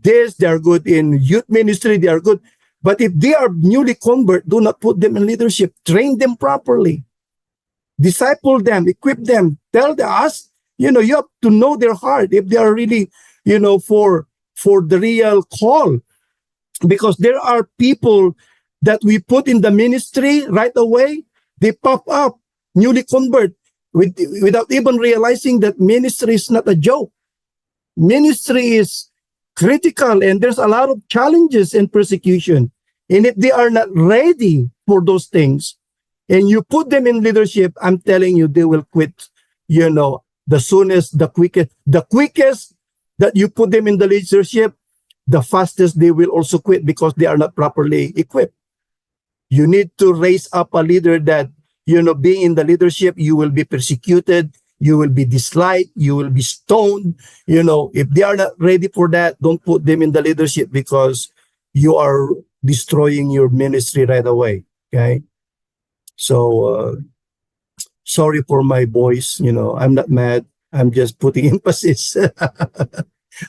this, they are good in youth ministry, they are good. But if they are newly convert, do not put them in leadership. Train them properly. Disciple them, equip them, tell us, you have to know their heart if they are really, for the real call. Because there are people that we put in the ministry right away, they pop up, newly convert, without even realizing that ministry is not a joke. Ministry is critical, and there's a lot of challenges and persecution. And if they are not ready for those things, and you put them in leadership, I'm telling you, they will quit, the soonest, the quickest. The quickest that you put them in the leadership, the fastest they will also quit, because they are not properly equipped. You need to raise up a leader that, being in the leadership, you will be persecuted, you will be disliked, you will be stoned. If they are not ready for that, don't put them in the leadership, because you are destroying your ministry right away. Okay. So, sorry for my voice. I'm not mad. I'm just putting emphasis.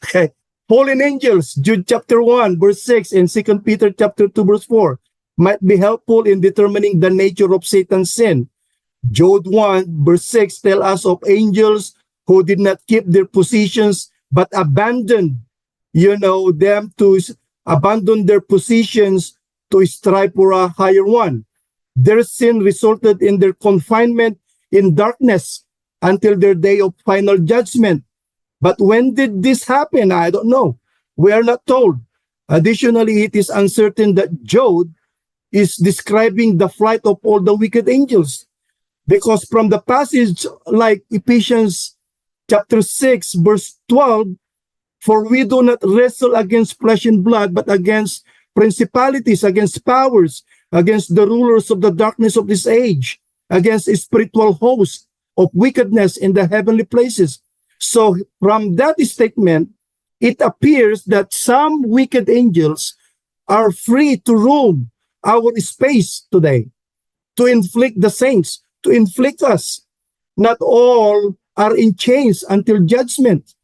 Okay. Fallen angels, Jude chapter 1, verse 6, and 2 Peter chapter 2, verse 4, might be helpful in determining the nature of Satan's sin. Jude 1, verse 6, tell us of angels who did not keep their positions, but abandoned, them to abandon their positions to strive for a higher one. Their sin resulted in their confinement in darkness until their day of final judgment. But when did this happen? I don't know. We are not told. Additionally, it is uncertain that Jude is describing the flight of all the wicked angels. Because from the passage like Ephesians chapter 6, verse 12, for we do not wrestle against flesh and blood, but against principalities, against powers, against the rulers of the darkness of this age, against spiritual hosts of wickedness in the heavenly places. So from that statement, it appears that some wicked angels are free to roam our space today, to inflict the saints, to inflict us. Not all are in chains until judgment.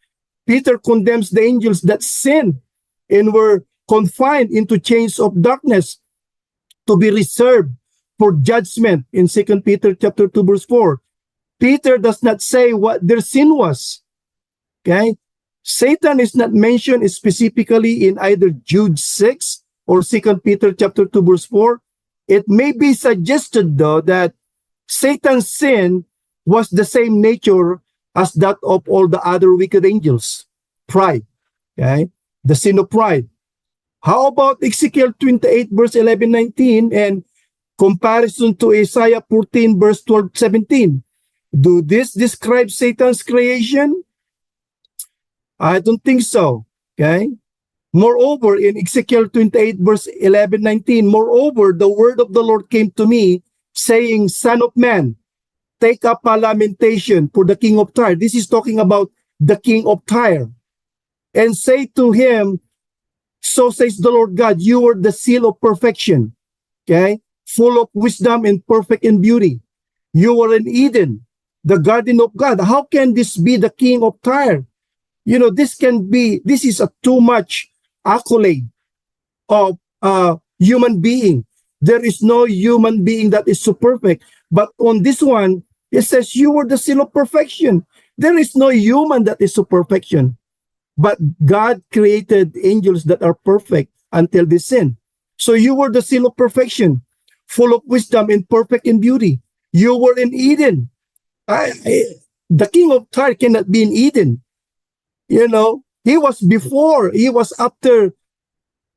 Peter condemns the angels that sin and were confined into chains of darkness to be reserved for judgment in 2 Peter chapter 2, verse 4. Peter does not say what their sin was. Okay? Satan is not mentioned specifically in either Jude 6 or 2 Peter chapter 2, verse 4. It may be suggested, though, that Satan's sin was the same nature as that of all the other wicked angels. Pride. Okay? The sin of pride. How about Ezekiel 28, verse 11-19, and comparison to Isaiah 14, verse 12-17? Do this describe Satan's creation? I don't think so. Okay? Moreover, in Ezekiel 28, verse 11-19, moreover, the word of the Lord came to me, saying, Son of man, take up a lamentation for the king of Tyre. This is talking about the king of Tyre. And say to him, so says the Lord God, you are the seal of perfection, okay? Full of wisdom and perfect in beauty. You are in Eden, the garden of God. How can this be the king of Tyre? This is a too much accolade of human being. There is no human being that is so perfect. But on this one, it says you were the seal of perfection. There is no human that is so perfection. But God created angels that are perfect until they sin. So you were the seal of perfection, full of wisdom and perfect in beauty. You were in Eden. The king of Tyre cannot be in Eden. You know, he was before, he was after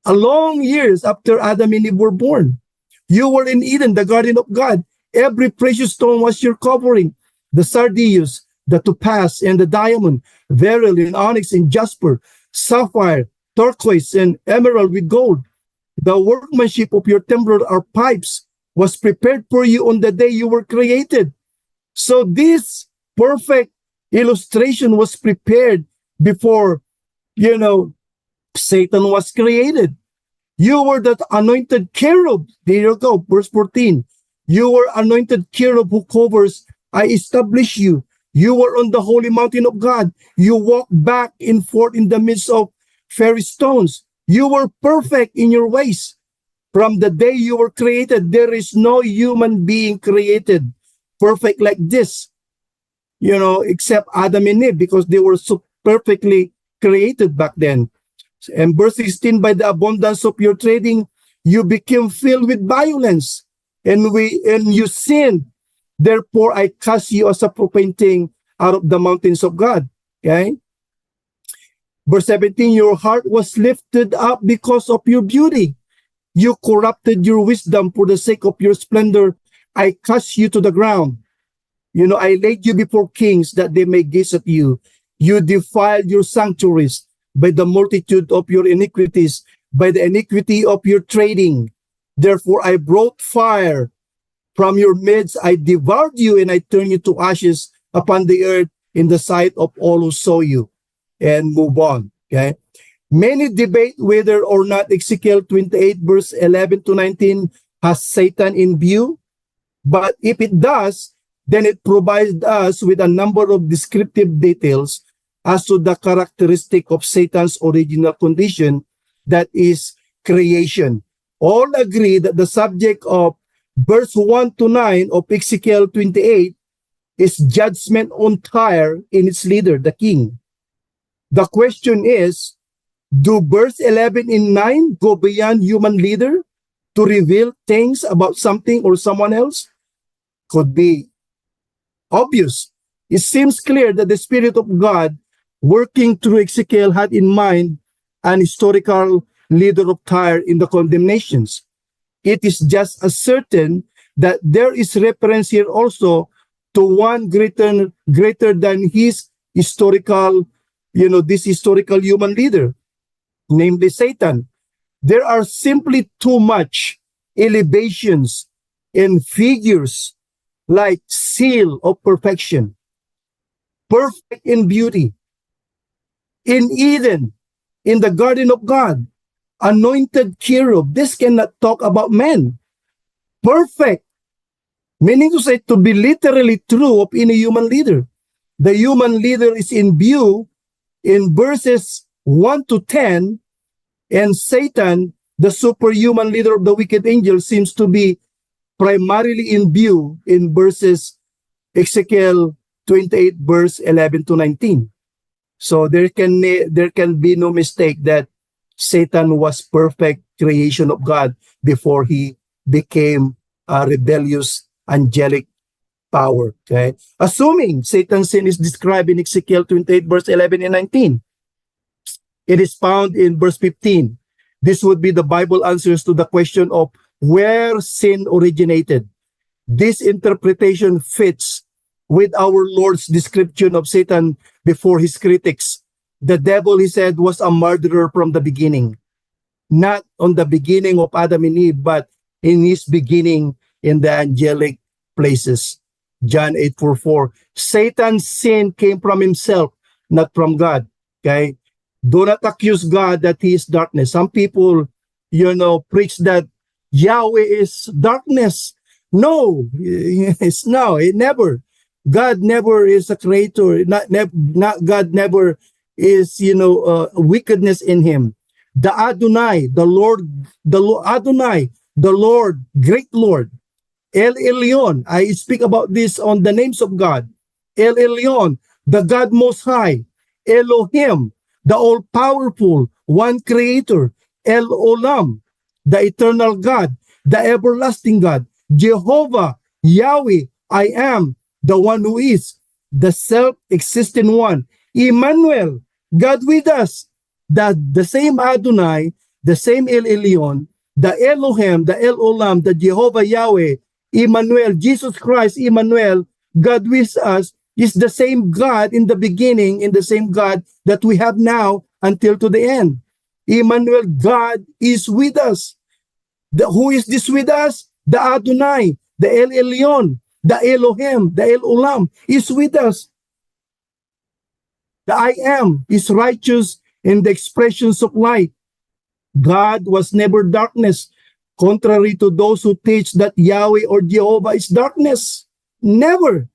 a long years after Adam and Eve were born. You were in Eden, the garden of God. Every precious stone was your covering. The sardius, the topaz, and the diamond, beryl and onyx and jasper, sapphire, turquoise, and emerald with gold. The workmanship of your timbrel or pipes was prepared for you on the day you were created. So this perfect illustration was prepared before, Satan was created. You were that anointed cherub. There you go, verse 14. You were anointed cherub who covers. I establish you. You were on the holy mountain of God. You walked back and forth in the midst of fairy stones. You were perfect in your ways. From the day you were created, there is no human being created perfect like this, except Adam and Eve, because they were so perfectly created back then. And verse 16, by the abundance of your trading, you became filled with violence, and you sinned. Therefore, I cast you as a profane thing out of the mountains of God. Okay? Verse 17, your heart was lifted up because of your beauty. You corrupted your wisdom for the sake of your splendor. I cast you to the ground. I laid you before kings that they may gaze at you. You defiled your sanctuaries by the multitude of your iniquities, by the iniquity of your trading. Therefore, I brought fire from your midst. I devoured you, and I turned you to ashes upon the earth in the sight of all who saw you. And move on. Okay. Many debate whether or not Ezekiel 28 verse 11 to 19 has Satan in view. But if it does, then it provides us with a number of descriptive details as to the characteristic of Satan's original condition, that is creation. All agree that the subject of verse 1 to 9 of Ezekiel 28 is judgment on Tyre in its leader, the king. The question is, do verse 11 and 9 go beyond human leader to reveal things about something or someone else? Could be obvious. It seems clear that the Spirit of God working through Ezekiel had in mind an historical leader of Tyre in the condemnations. It is just as certain that there is reference here also to one greater than his historical, this historical human leader, namely Satan. There are simply too much elevations and figures like seal of perfection, perfect in beauty, in Eden, in the garden of God, anointed cherub. This cannot talk about men. Perfect, meaning to say, to be literally true of any human leader. The human leader is in view in verses 1 to 10, and Satan, the superhuman leader of the wicked angels, seems to be primarily in view in verses Ezekiel 28 verse 11 to 19. So there can be no mistake that Satan was perfect creation of God before he became a rebellious angelic power. Okay, assuming Satan's sin is described in Ezekiel 28 verse 11 and 19, it is found in verse 15. This would be the Bible answers to the question of where sin originated. This interpretation fits with our Lord's description of Satan before his critics. The devil, he said, was a murderer from the beginning. Not on the beginning of Adam and Eve, but in his beginning in the angelic places. John 8:44. Satan's sin came from himself, not from God. Okay? Do not accuse God that he is darkness. Some people, preach that Yahweh is darkness. No, it's no, it never. God never is a creator. Not God never is, wickedness in him. the Adonai, the Lord, Adonai, the Lord, great Lord. El Elyon, I speak about this on the names of God. El Elyon, the God Most High. Elohim, the all-powerful, one Creator. El Olam, the eternal God, the everlasting God. Jehovah, Yahweh, I am, the one who is, the self-existent one. Emmanuel, God with us. The same Adonai, the same El Elyon, the Elohim, the El Olam, the Jehovah Yahweh, Emmanuel, Jesus Christ, Emmanuel, God with us, is the same God in the beginning, in the same God that we have now until to the end. Emmanuel, God is with us. Who is this with us? The Adonai, the El Elyon, the Elohim, the El Olam is with us. The I am is righteous in the expressions of light. God was never darkness, contrary to those who teach that Yahweh or Jehovah is darkness. Never.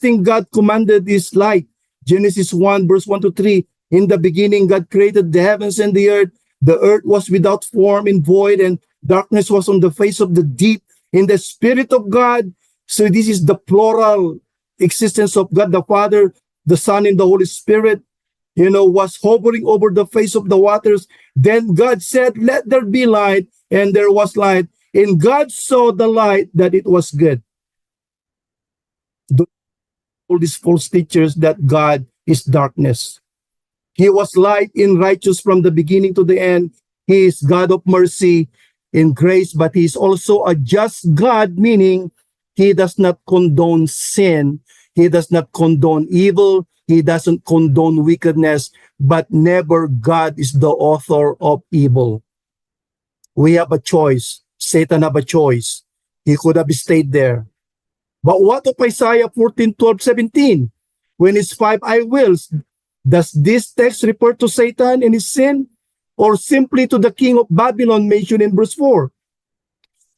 Think God commanded is light. Genesis 1 verse 1 to 3. In the beginning, God created the heavens and the earth. The earth was without form and void, and darkness was on the face of the deep. In the Spirit of God, so this is the plural existence of God the Father, the Son, and the Holy Spirit, was hovering over the face of the waters. Then God said, let there be light, and there was light. And God saw the light that it was good. All these false teachers that God is darkness. He was light and righteous from the beginning to the end. He is God of mercy and grace, but he is also a just God, meaning he does not condone sin. He does not condone evil. He doesn't condone wickedness, but never God is the author of evil. We have a choice. Satan have a choice. He could have stayed there. But what of Isaiah 14, 12, 17? When his 5 I wills, does this text refer to Satan and his sin, or simply to the king of Babylon mentioned in verse 4?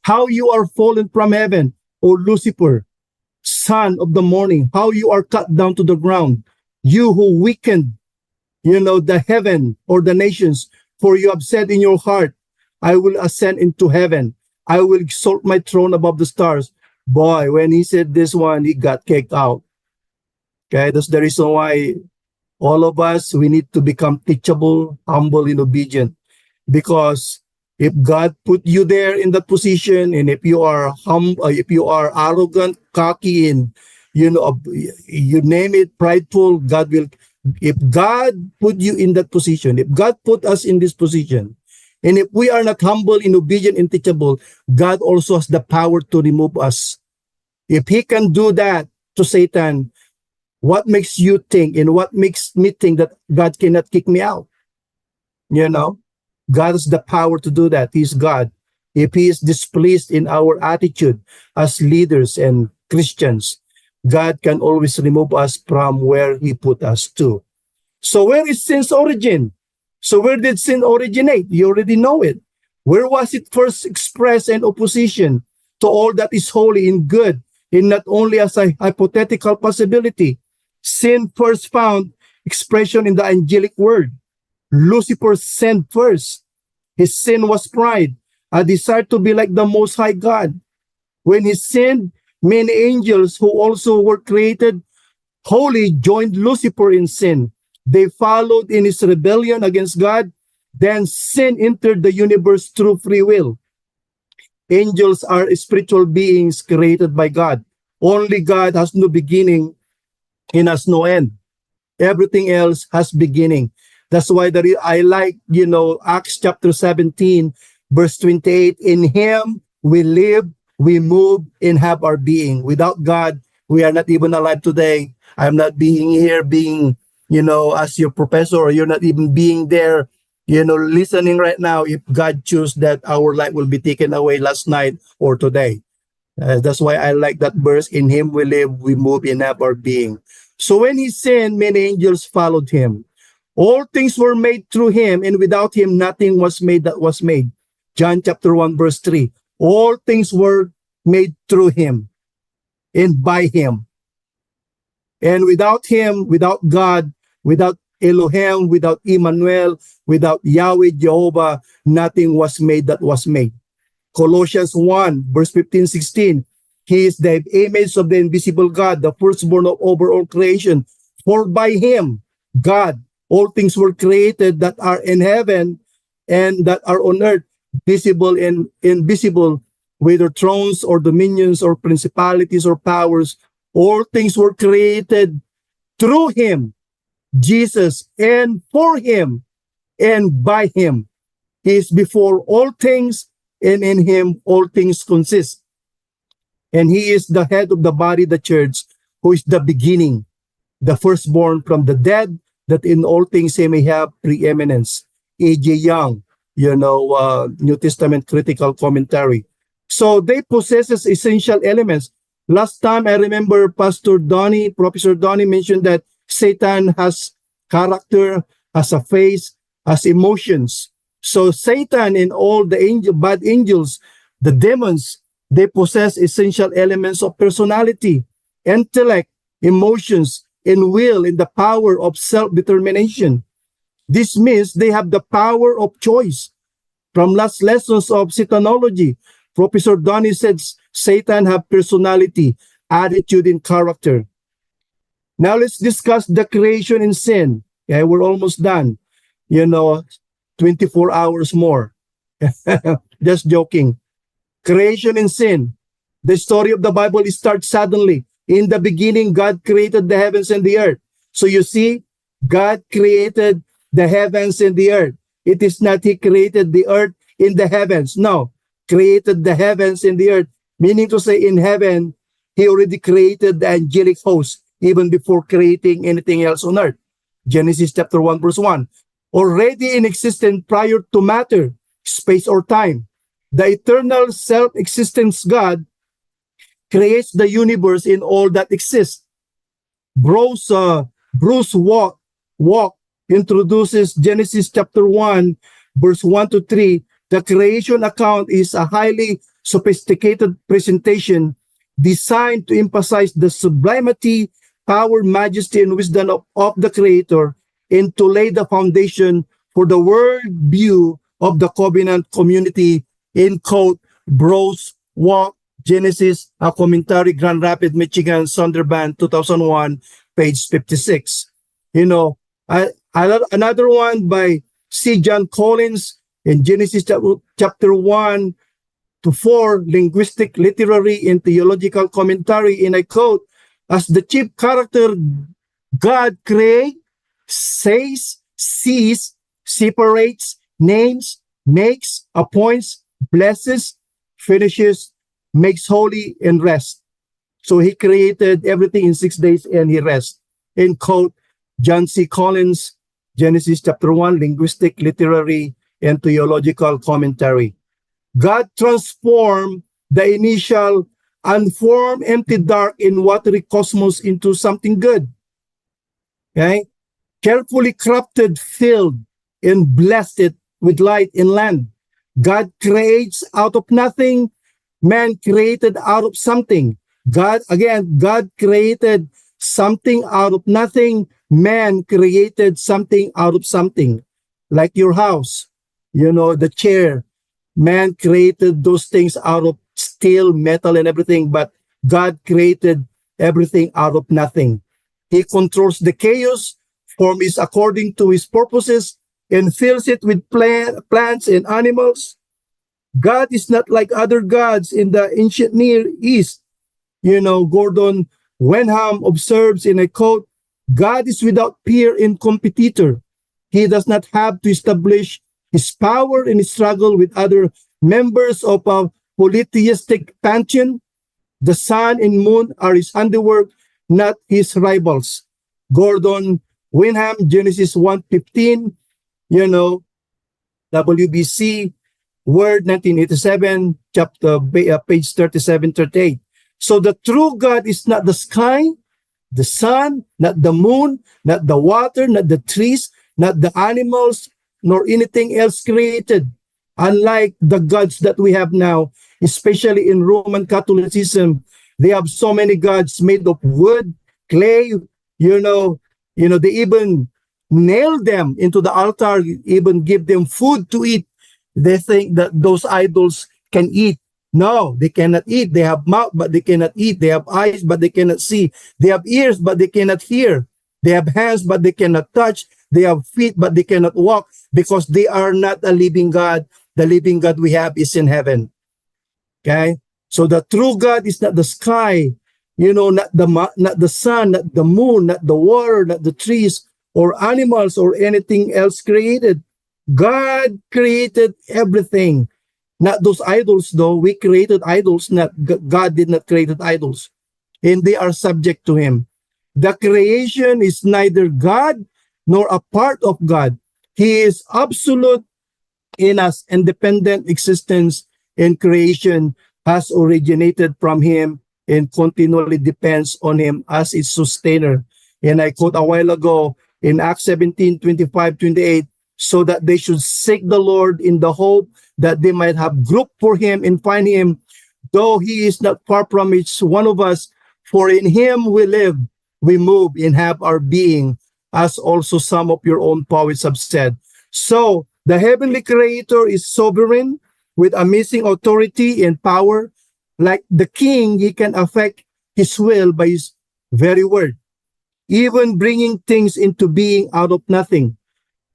How you are fallen from heaven, O Lucifer, son of the morning, how you are cut down to the ground, you who weakened, the heaven or the nations, for you have said in your heart, I will ascend into heaven. I will exalt my throne above the stars. Boy, when he said this one, he got kicked out. Okay, that's the reason why all of us, we need to become teachable, humble, and obedient. Because if God put you there in that position, and if you are if you are arrogant, cocky, and you name it, prideful, God will. If God put you in that position, if God put us in this position, and if we are not humble and obedient and teachable, God also has the power to remove us. If he can do that to Satan, what makes you think and what makes me think that God cannot kick me out? God has the power to do that. He's God. If he is displeased in our attitude as leaders and Christians, God can always remove us from where he put us to. So where is sin's origin? So where did sin originate? You already know it. Where was it first expressed in opposition to all that is holy and good, and not only as a hypothetical possibility? Sin first found expression in the angelic world. Lucifer sinned first. His sin was pride, a desire to be like the Most High God. When he sinned, many angels who also were created holy joined Lucifer in sin. They followed in his rebellion against God. Then sin entered the universe through free will. Angels are spiritual beings created by God. Only God has no beginning and has no end. Everything else has beginning. That's why I like, Acts chapter 17, verse 28. In him we live, we move, and have our being. Without God, we are not even alive today. I'm not being here, as your professor, or you're not even being there, listening right now, if God choose that our life will be taken away last night or today. That's why I like that verse. In him we live, we move, and have our being. So when he sinned, many angels followed him. All things were made through him, and without him nothing was made that was made. John chapter 1 verse 3. All things were made through him and by him. And without him, without God, without Elohim, without Emmanuel, without Yahweh, Jehovah, nothing was made that was made. Colossians 1, verse 15, 16. He is the image of the invisible God, the firstborn of over all creation. For by him, God, all things were created that are in heaven and that are on earth, visible and invisible, whether thrones or dominions or principalities or powers. All things were created through him, Jesus, and for him, and by him. He is before all things, and in him all things consist. And he is the head of the body, the church, who is the beginning, the firstborn from the dead, that in all things he may have preeminence. A.J. Young, New Testament critical commentary. So they possesses essential elements. Last time I remember Professor Donnie mentioned that Satan has character, has a face, has emotions. So Satan and all the bad angels, the demons, they possess essential elements of personality, intellect, emotions, and will, and the power of self-determination. This means they have the power of choice. From last lessons of Satanology, Professor Donnie said Satan have personality, attitude, and character. Now let's discuss the creation and sin. Yeah, we're almost done. 24 hours more. Just joking. Creation and sin. The story of the Bible starts suddenly. In the beginning, God created the heavens and the earth. So you see, God created the heavens and the earth. It is not he created the earth in the heavens. No, created the heavens and the earth. Meaning to say in heaven, he already created the angelic host even before creating anything else on earth. Genesis chapter 1 verse 1. Already in existence prior to matter, space or time. The eternal self-existence God creates the universe in all that exists. Bruce Walk introduces Genesis chapter 1, verse 1 to 3. The creation account is a highly sophisticated presentation designed to emphasize the sublimity, power, majesty, and wisdom of the Creator, and to lay the foundation for the world view of the covenant community. In quote, Bruce Walk, Genesis, a commentary, Grand Rapids, Michigan, Sonderban, 2001, page 56. Another one by C. John Collins in Genesis chapter 1 to 4, linguistic, literary, and theological commentary, and I quote, as the chief character, God creates, says, sees, separates, names, makes, appoints, blesses, finishes, makes holy, and rest. So he created everything in 6 days and he rests. In quote, John C. Collins, Genesis chapter 1, linguistic, literary, and theological commentary. God transformed the initial unformed, empty, dark, and watery cosmos into something good. Okay? Carefully crafted, filled, and blessed it with light and land. God creates out of nothing. Man created out of something. God created something out of nothing. Man created something out of something. Like your house, the chair. Man created those things out of steel, metal, and everything, but God created everything out of nothing. He controls the chaos, form is according to his purposes, and fills it with plants and animals. God is not like other gods in the ancient Near East. Gordon Wenham observes in a quote, God is without peer and competitor. He does not have to establish his power in his struggle with other members of a polytheistic pantheon. The sun and moon are his handiwork, not his rivals. Gordon Wenham, Genesis 1:15, WBC, Word 1987, chapter page 37-38. So the true God is not the sky, the sun, not the moon, not the water, not the trees, not the animals, nor anything else created. Unlike the gods that we have now, especially in Roman Catholicism, they have so many gods made of wood, clay, they even nail them into the altar, even give them food to eat. They think that those idols can eat. No, they cannot eat. They have mouth, but they cannot eat. They have eyes, but they cannot see. They have ears, but they cannot hear. They have hands, but they cannot touch. They have feet, but they cannot walk, because they are not a living God. The living God we have is in heaven. Okay? So the true God is not the sky, not the sun, not the moon, not the water, not the trees or animals or anything else created. God created everything. Not those idols, though. We created idols. Not God did not create idols, and they are subject to Him. The creation is neither God nor a part of God. He is absolute in us, independent existence, and creation has originated from Him and continually depends on Him as its sustainer. And I quote a while ago in Acts 17:25-28, so that they should seek the Lord in the hope that they might have group for Him and find Him, though He is not far from each one of us. For in Him we live, we move, and have our being, as also some of your own poets have said. So the heavenly creator is sovereign with amazing authority and power. Like the king, he can affect his will by his very word, even bringing things into being out of nothing.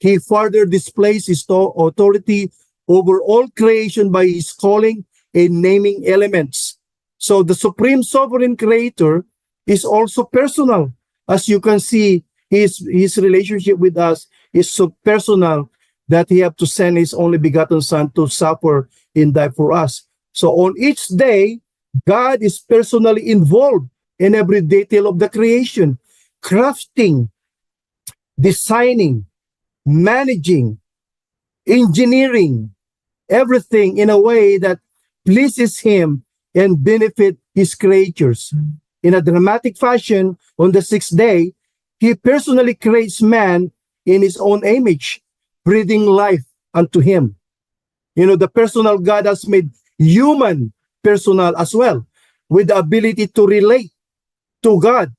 He further displays his authority over all creation by his calling and naming elements. So the supreme sovereign creator is also personal. As you can see, his relationship with us is so personal that he have to send his only begotten son to suffer and die for us. So on each day, God is personally involved in every detail of the creation, crafting, designing, managing, engineering everything in a way that pleases him and benefit his creatures. In a dramatic fashion, on the sixth day, he personally creates man in his own image, breathing life unto him. The personal God has made human personal as well, with the ability to relate to God,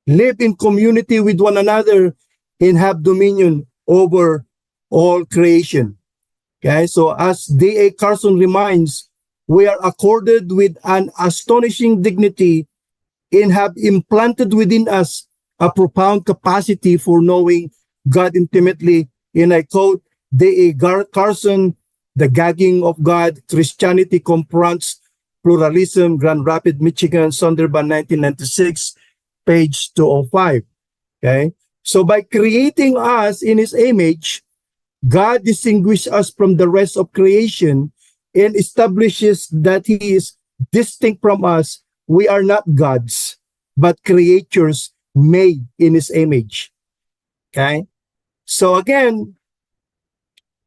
live in community with one another, and have dominion over all creation. Okay, so as D.A. Carson reminds, we are accorded with an astonishing dignity and have implanted within us a profound capacity for knowing God intimately. And I quote D.A. Carson, The Gagging of God, Christianity Confronts Pluralism, Grand Rapids, Michigan, Sonderban, 1996, page 205. Okay, so by creating us in his image, God distinguishes us from the rest of creation and establishes that he is distinct from us. We are not gods, but creatures made in his image. Okay? So again,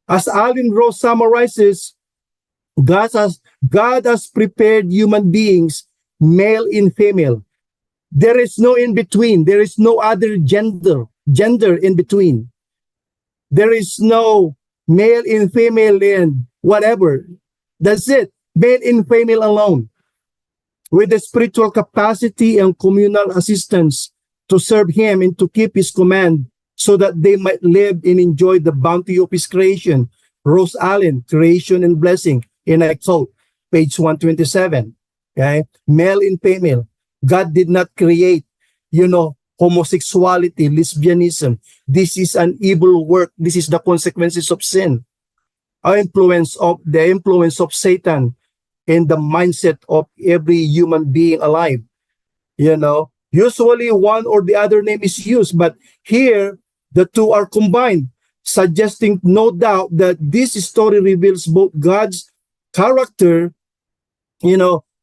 as Allen Rose summarizes, God has prepared human beings, male and female. There is no in between. There is no other gender in between. There is no male and female and whatever. That's it. Male and female alone, with the spiritual capacity and communal assistance to serve him and to keep his command, so that they might live and enjoy the bounty of his creation. Rose Allen, Creation and Blessing, and I quote, page 127. Okay? Male and female. God did not create, homosexuality, lesbianism. This is an evil work. This is the consequences of sin. The influence of Satan in the mindset of every human being alive. Usually one or the other name is used, but here the two are combined, suggesting no doubt that this story reveals both God's character,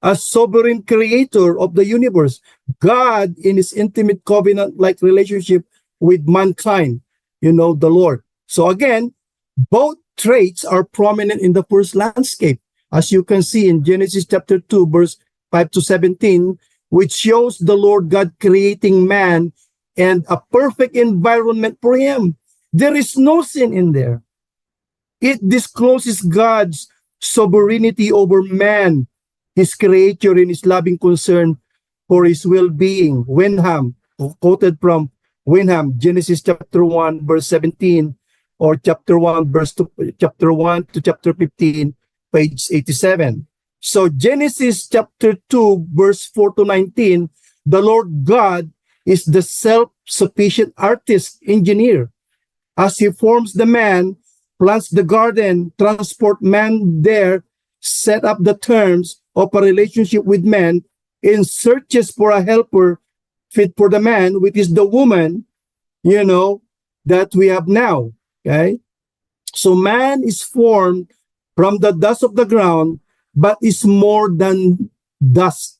as sovereign creator of the universe, God in his intimate covenant-like relationship with mankind, the Lord. So again, both traits are prominent in the first landscape, as you can see in Genesis chapter 2, verse 5-17, which shows the Lord God creating man and a perfect environment for him. There is no sin in there. It discloses God's sovereignty over man, his creator, and his loving concern for his well-being. Wenham, quoted from Winham, Genesis chapter 1, verse 17, or chapter 1, verse 2, chapter 1 to chapter 15, page 87. So Genesis chapter 2, verse 4 to 19, the Lord God is the self-sufficient artist, engineer. As he forms the man, plants the garden, transport man there, set up the terms of a relationship with man, in searches for a helper fit for the man, which is the woman, that we have now. Okay. So man is formed from the dust of the ground, but is more than dust.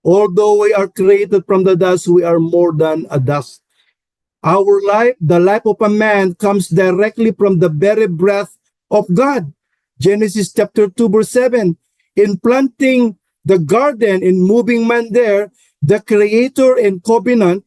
Although we are created from the dust, we are more than a dust. Our life, the life of a man, comes directly from the very breath of God. Genesis chapter 2, verse 7. In planting the garden, in moving man there, the Creator and covenant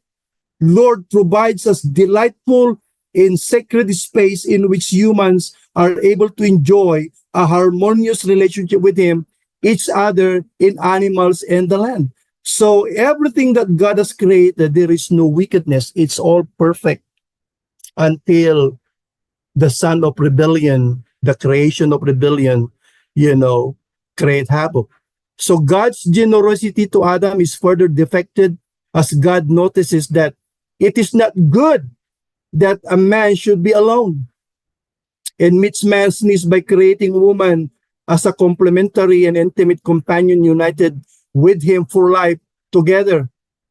Lord provides us delightful and sacred space in which humans are able to enjoy a harmonious relationship with Him, each other, in animals and the land. So everything that God has created, there is no wickedness. It's all perfect until the son of rebellion, the creation of rebellion, create havoc. So God's generosity to Adam is further defected as God notices that it is not good that a man should be alone, and meets man's needs by creating woman as a complementary and intimate companion united with him for life together.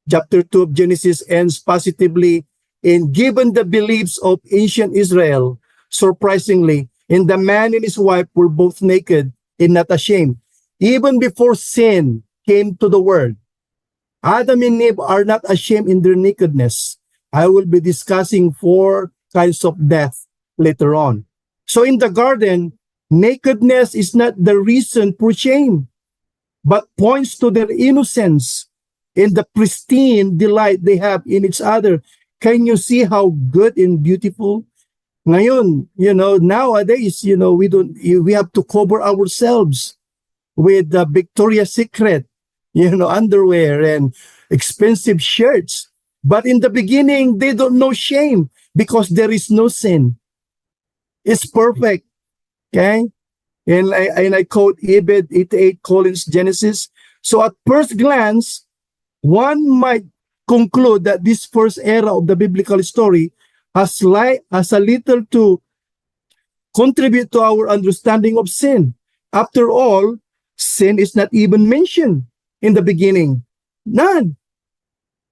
Chapter 2 of Genesis ends positively, and given the beliefs of ancient Israel, surprisingly, and the man and his wife were both naked and not ashamed. Even before sin came to the world, Adam and Eve are not ashamed in their nakedness. I will be discussing 4 kinds of death later on. So in the garden, nakedness is not the reason for shame, but points to their innocence and the pristine delight they have in each other. Can you see how good and beautiful? Ngayon, nowadays, we have to cover ourselves with the Victoria's Secret, underwear and expensive shirts. But in the beginning, they don't know shame because there is no sin. It's perfect. Okay? And I quote Ebed 88 Collins Genesis. So at first glance, one might conclude that this first era of the biblical story has a little to contribute to our understanding of sin. After all, sin is not even mentioned in the beginning. None.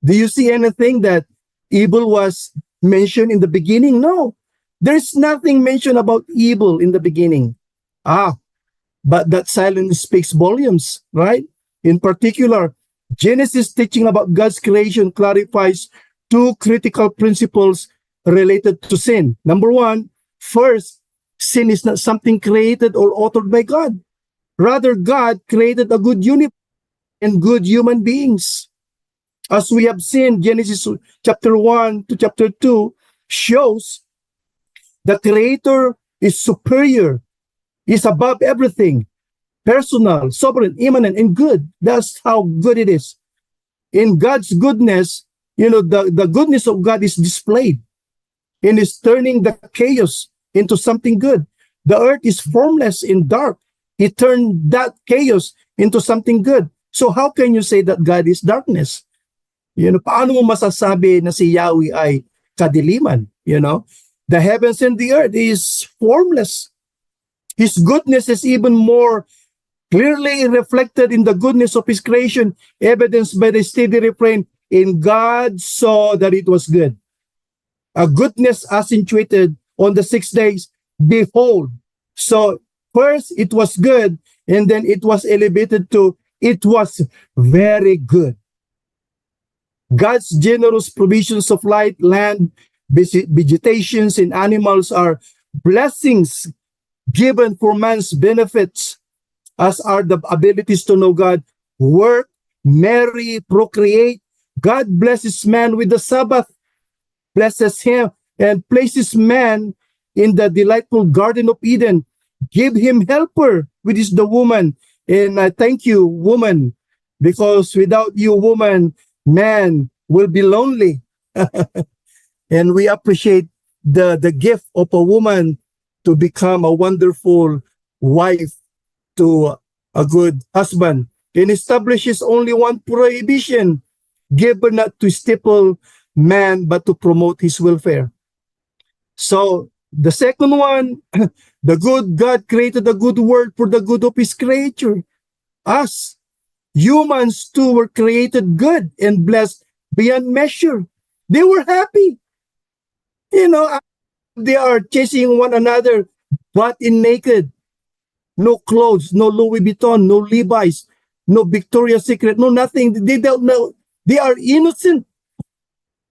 Do you see anything that evil was mentioned in the beginning? No. There's nothing mentioned about evil in the beginning. But that silence speaks volumes, right? In particular, Genesis teaching about God's creation clarifies 2 critical principles related to sin. Number 1, first, sin is not something created or authored by God. Rather, God created a good universe and good human beings. As we have seen, Genesis chapter 1 to chapter 2 shows the Creator is superior, is above everything, personal, sovereign, immanent, and good. That's how good it is. In God's goodness, the goodness of God is displayed and is turning the chaos into something good. The earth is formless and dark. He turned that chaos into something good. So how can you say that God is darkness? Paano mo masasabi na si Yahweh ay kadiliman? The heavens and the earth is formless. His goodness is even more clearly reflected in the goodness of His creation, evidenced by the steady refrain, "And God saw that it was good." A goodness accentuated on the 6 days, behold. So first it was good, and then it was elevated to it was very good. God's generous provisions of light, land, vegetations, and animals are blessings given for man's benefits, as are the abilities to know God, work, marry, procreate. God blesses man with the Sabbath, blesses him, and places man in the delightful Garden of Eden. Give him helper, which is the woman. And I thank you, woman, because without you, woman, man will be lonely. And we appreciate the gift of a woman to become a wonderful wife to a good husband, and establishes only one prohibition, given not to stifle man but to promote his welfare. So the second one, the good God created a good world for the good of his creature. Us, humans too, were created good and blessed beyond measure. They were happy. You know, they are chasing one another, but in naked. No clothes, no Louis Vuitton, no Levi's, no Victoria's Secret, no nothing. They don't know. They are innocent.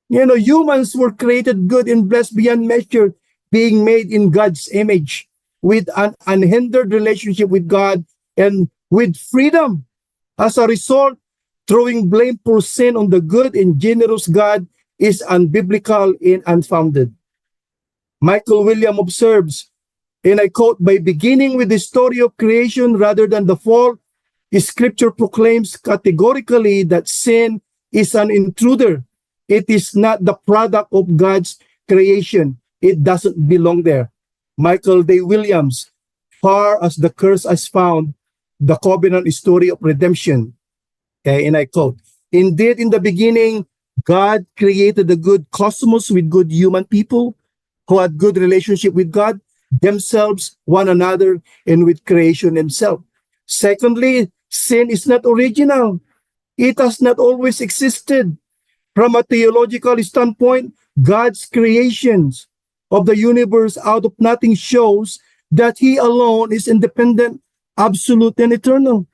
You know, humans were created good and blessed beyond measure, being made in God's image with an unhindered relationship with God and with freedom. As a result, throwing blame for sin on the good and generous God is unbiblical and unfounded. Michael William observes, and I quote, by beginning with the story of creation rather than the fall, Scripture proclaims categorically that sin is an intruder. It is not the product of God's creation. It doesn't belong there. Michael Day Williams, far as the curse is found, the covenant story of redemption. Okay, and I quote, indeed, in the beginning, God created a good cosmos with good human people who had good relationship with God, themselves, one another, and with creation himself. Secondly, sin is not original. It has not always existed. From a theological standpoint, God's creations of the universe out of nothing shows that he alone is independent, absolute, and eternal.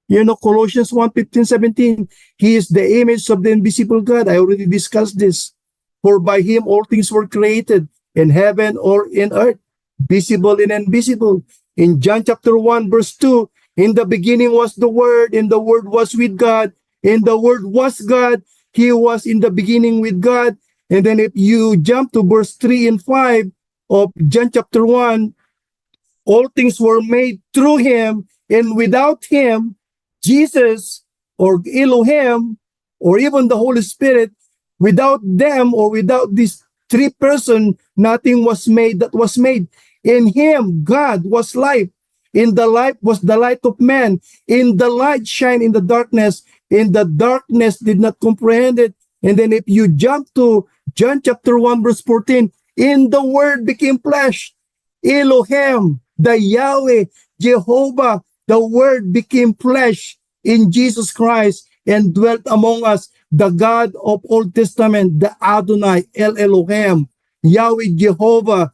You know, Colossians 1:15-17, he is the image of the invisible God. I already discussed this. For by him all things were created, in heaven or in earth, visible and invisible. In John chapter 1, verse 2, in the beginning was the Word, and the Word was with God, and the Word was God. He was in the beginning with God. And then if you jump to verse 3 and 5 of John chapter 1, all things were made through him, and without him, Jesus or Elohim or even the Holy Spirit, without them or without these three persons, nothing was made that was made. In him, God was life. In the life was the light of man. In the light shine in the darkness. In the darkness did not comprehend it. And then if you jump to John chapter 1 verse 14, in the word became flesh. Elohim, the Yahweh, Jehovah, the word became flesh in Jesus Christ and dwelt among us. The God of Old Testament, the Adonai, El Elohim, Yahweh, Jehovah,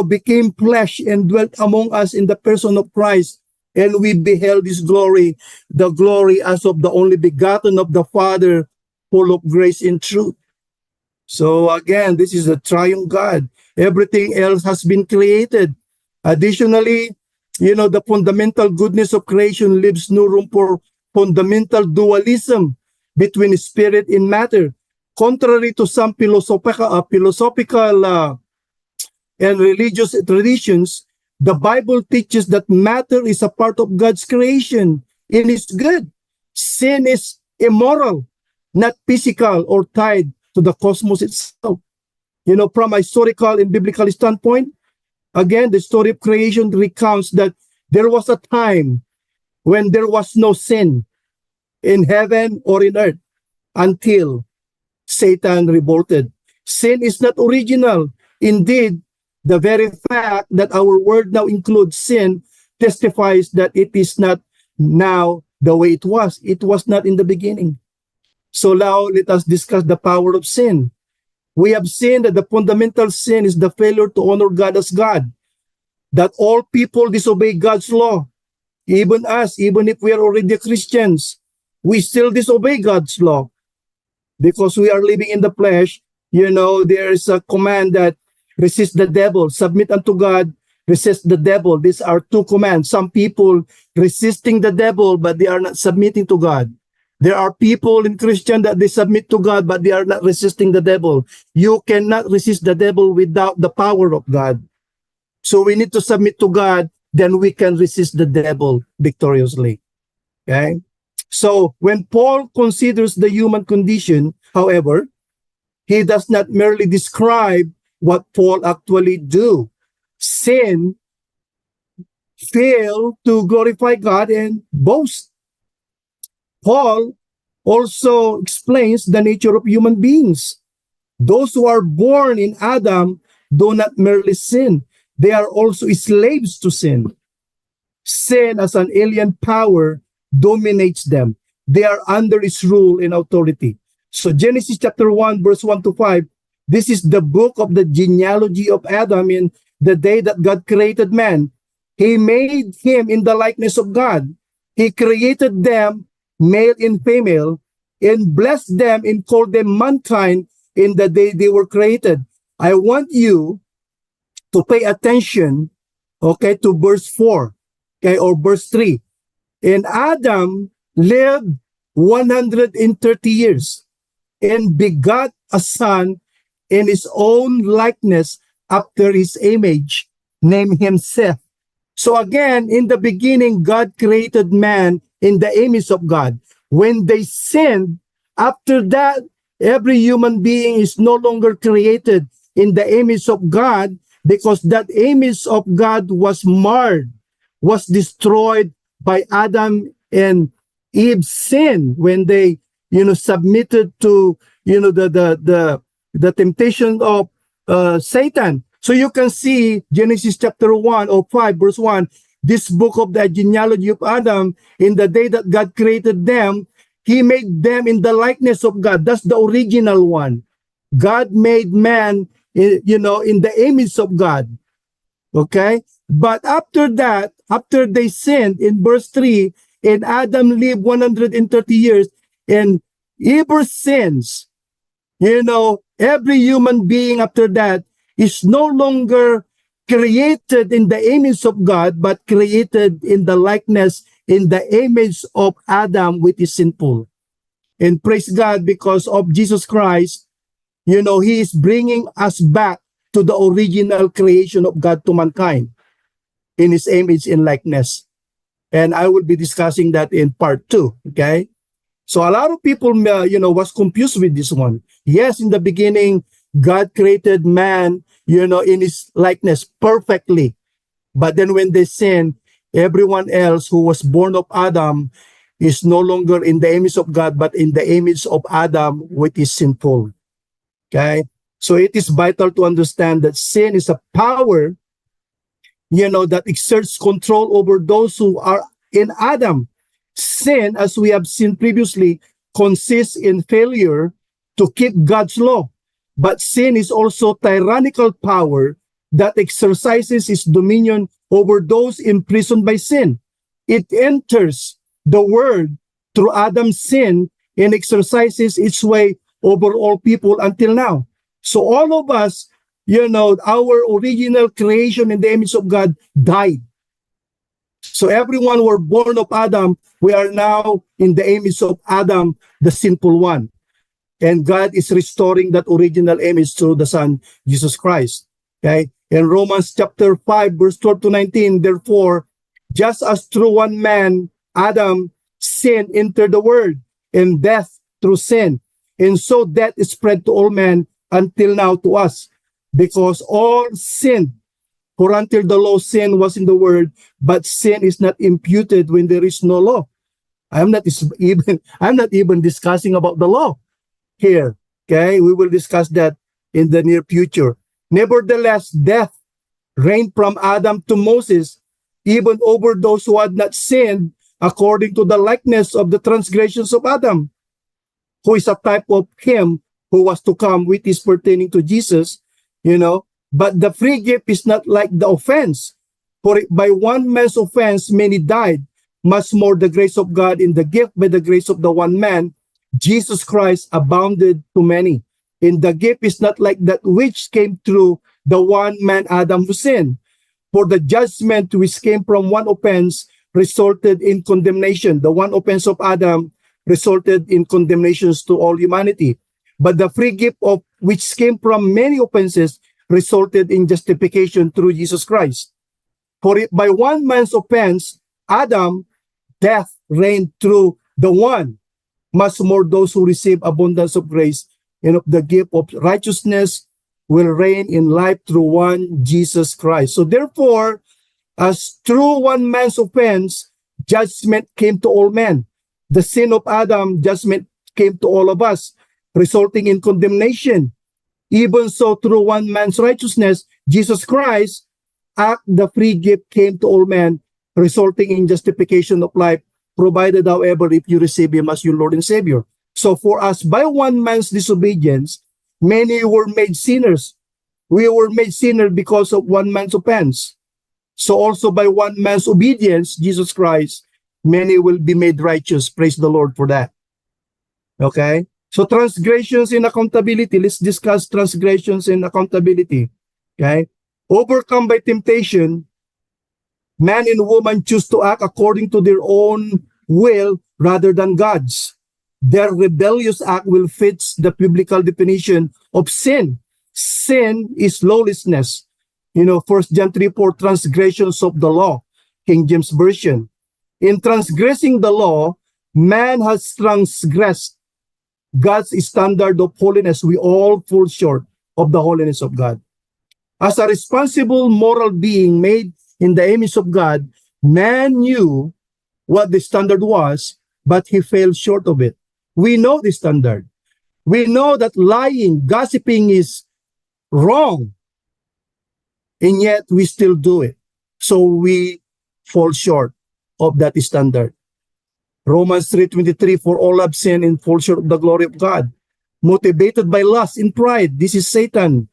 became flesh and dwelt among us in the person of Christ. And we beheld his glory, the glory as of the only begotten of the Father, full of grace and truth. So again, this is a triune God. Everything else has been created. Additionally, the fundamental goodness of creation leaves no room for fundamental dualism between spirit and matter. Contrary to some philosophical and religious traditions, the Bible teaches that matter is a part of God's creation and is good. Sin is immoral, not physical or tied to the cosmos itself. From a historical and biblical standpoint, again, the story of creation recounts that there was a time when there was no sin in heaven or in earth until Satan revolted. Sin is not original. Indeed, the very fact that our world now includes sin testifies that it is not now the way it was. It was not in the beginning. So now let us discuss the power of sin. We have seen that the fundamental sin is the failure to honor God as God, that all people disobey God's law. Even us, even if we are already Christians, we still disobey God's law because we are living in the flesh. There is a command that resist the devil, submit unto God, resist the devil. These are two commands. Some people resisting the devil, but they are not submitting to God. There are people in Christian that they submit to God, but they are not resisting the devil. You cannot resist the devil without the power of God. So we need to submit to God, then we can resist the devil victoriously. Okay? So when Paul considers the human condition, however, He does not merely describe what Paul actually do. Sin, fail to glorify God and boast. Paul also explains the nature of human beings. Those who are born in Adam do not merely sin, they are also slaves to sin. Sin as an alien power dominates them. They are under its rule and authority. So Genesis chapter 1, verse 1 to 5, this is the book of the genealogy of Adam in the day that God created man. He made him in the likeness of God. He created them, male and female, and blessed them and called them mankind in the day they were created. I want you to pay attention, okay, to verse 4, okay, or verse 3. And Adam lived 130 years and begot a son in his own likeness after his image, named him Seth. So again, in the beginning, God created man in the image of God. When they sinned, after that, every human being is no longer created in the image of God, because that image of God was marred, was destroyed by Adam and Eve's sin when they, submitted to, the temptation of Satan. So you can see Genesis chapter 1 or 5 verse 1, this book of the genealogy of Adam, in the day that God created them, he made them in the likeness of God. That's the original one. God made man, in the image of God. Okay? But after that, after they sinned, in verse 3, and Adam lived 130 years, and ever since, every human being after that is no longer created in the image of God, but created in the likeness, in the image of Adam, which is sinful. And praise God, because of Jesus Christ, he is bringing us back to the original creation of God to mankind in his image and likeness. And I will be discussing that in part 2, okay? So a lot of people, was confused with this one. Yes, in the beginning, God created man, in his likeness perfectly. But then when they sinned, everyone else who was born of Adam is no longer in the image of God, but in the image of Adam, which is sinful. Okay? So it is vital to understand that sin is a power, that exerts control over those who are in Adam. Sin, as we have seen previously, consists in failure to keep God's law. But sin is also tyrannical power that exercises its dominion over those imprisoned by sin. It enters the world through Adam's sin and exercises its way over all people until now. So all of us, our original creation in the image of God died. So everyone were born of Adam. We are now in the image of Adam, the sinful one. And God is restoring that original image through the Son, Jesus Christ. Okay? In Romans chapter 5, verse 12 to 19, therefore, just as through one man, Adam, sin entered the world, and death through sin. And so death is spread to all men until now to us, because all sinned. For until the law, sin was in the world, but sin is not imputed when there is no law. I'm not even discussing about the law here. Okay, we will discuss that in the near future. Nevertheless, death reigned from Adam to Moses, even over those who had not sinned, according to the likeness of the transgressions of Adam, who is a type of him who was to come, which is pertaining to Jesus, But the free gift is not like the offense. For by one man's offense, many died. Much more the grace of God in the gift by the grace of the one man, Jesus Christ, abounded to many. And the gift is not like that which came through the one man Adam who sinned. For the judgment which came from one offense resulted in condemnation. The one offense of Adam resulted in condemnations to all humanity. But the free gift of which came from many offenses resulted in justification through Jesus Christ. For it, by one man's offense, Adam, death reigned through the one. Much more those who receive abundance of grace and of the gift of righteousness will reign in life through one Jesus Christ. So therefore, as through one man's offense, judgment came to all men. The sin of Adam, judgment came to all of us, resulting in condemnation. Even so, through one man's righteousness, Jesus Christ, the free gift came to all men, resulting in justification of life, provided, however, if you receive him as your Lord and Savior. So for us, by one man's disobedience, many were made sinners. We were made sinners because of one man's offense. So also by one man's obedience, Jesus Christ, many will be made righteous. Praise the Lord for that. Okay? So transgressions and accountability. Let's discuss transgressions and accountability. Okay? Overcome by temptation, man and woman choose to act according to their own will rather than God's. Their rebellious act will fit the biblical definition of sin. Sin is lawlessness. 1 John 3:4, transgressions of the law, King James Version. In transgressing the law, man has transgressed God's standard of holiness. We all fall short of the holiness of God. As a responsible moral being made in the image of God, man knew what the standard was, but he fell short of it. We know the standard. We know that lying, gossiping is wrong, and yet we still do it. So we fall short of that standard. Romans 3:23, for all have sinned and fall short of the glory of God. Motivated by lust and pride, this is Satan.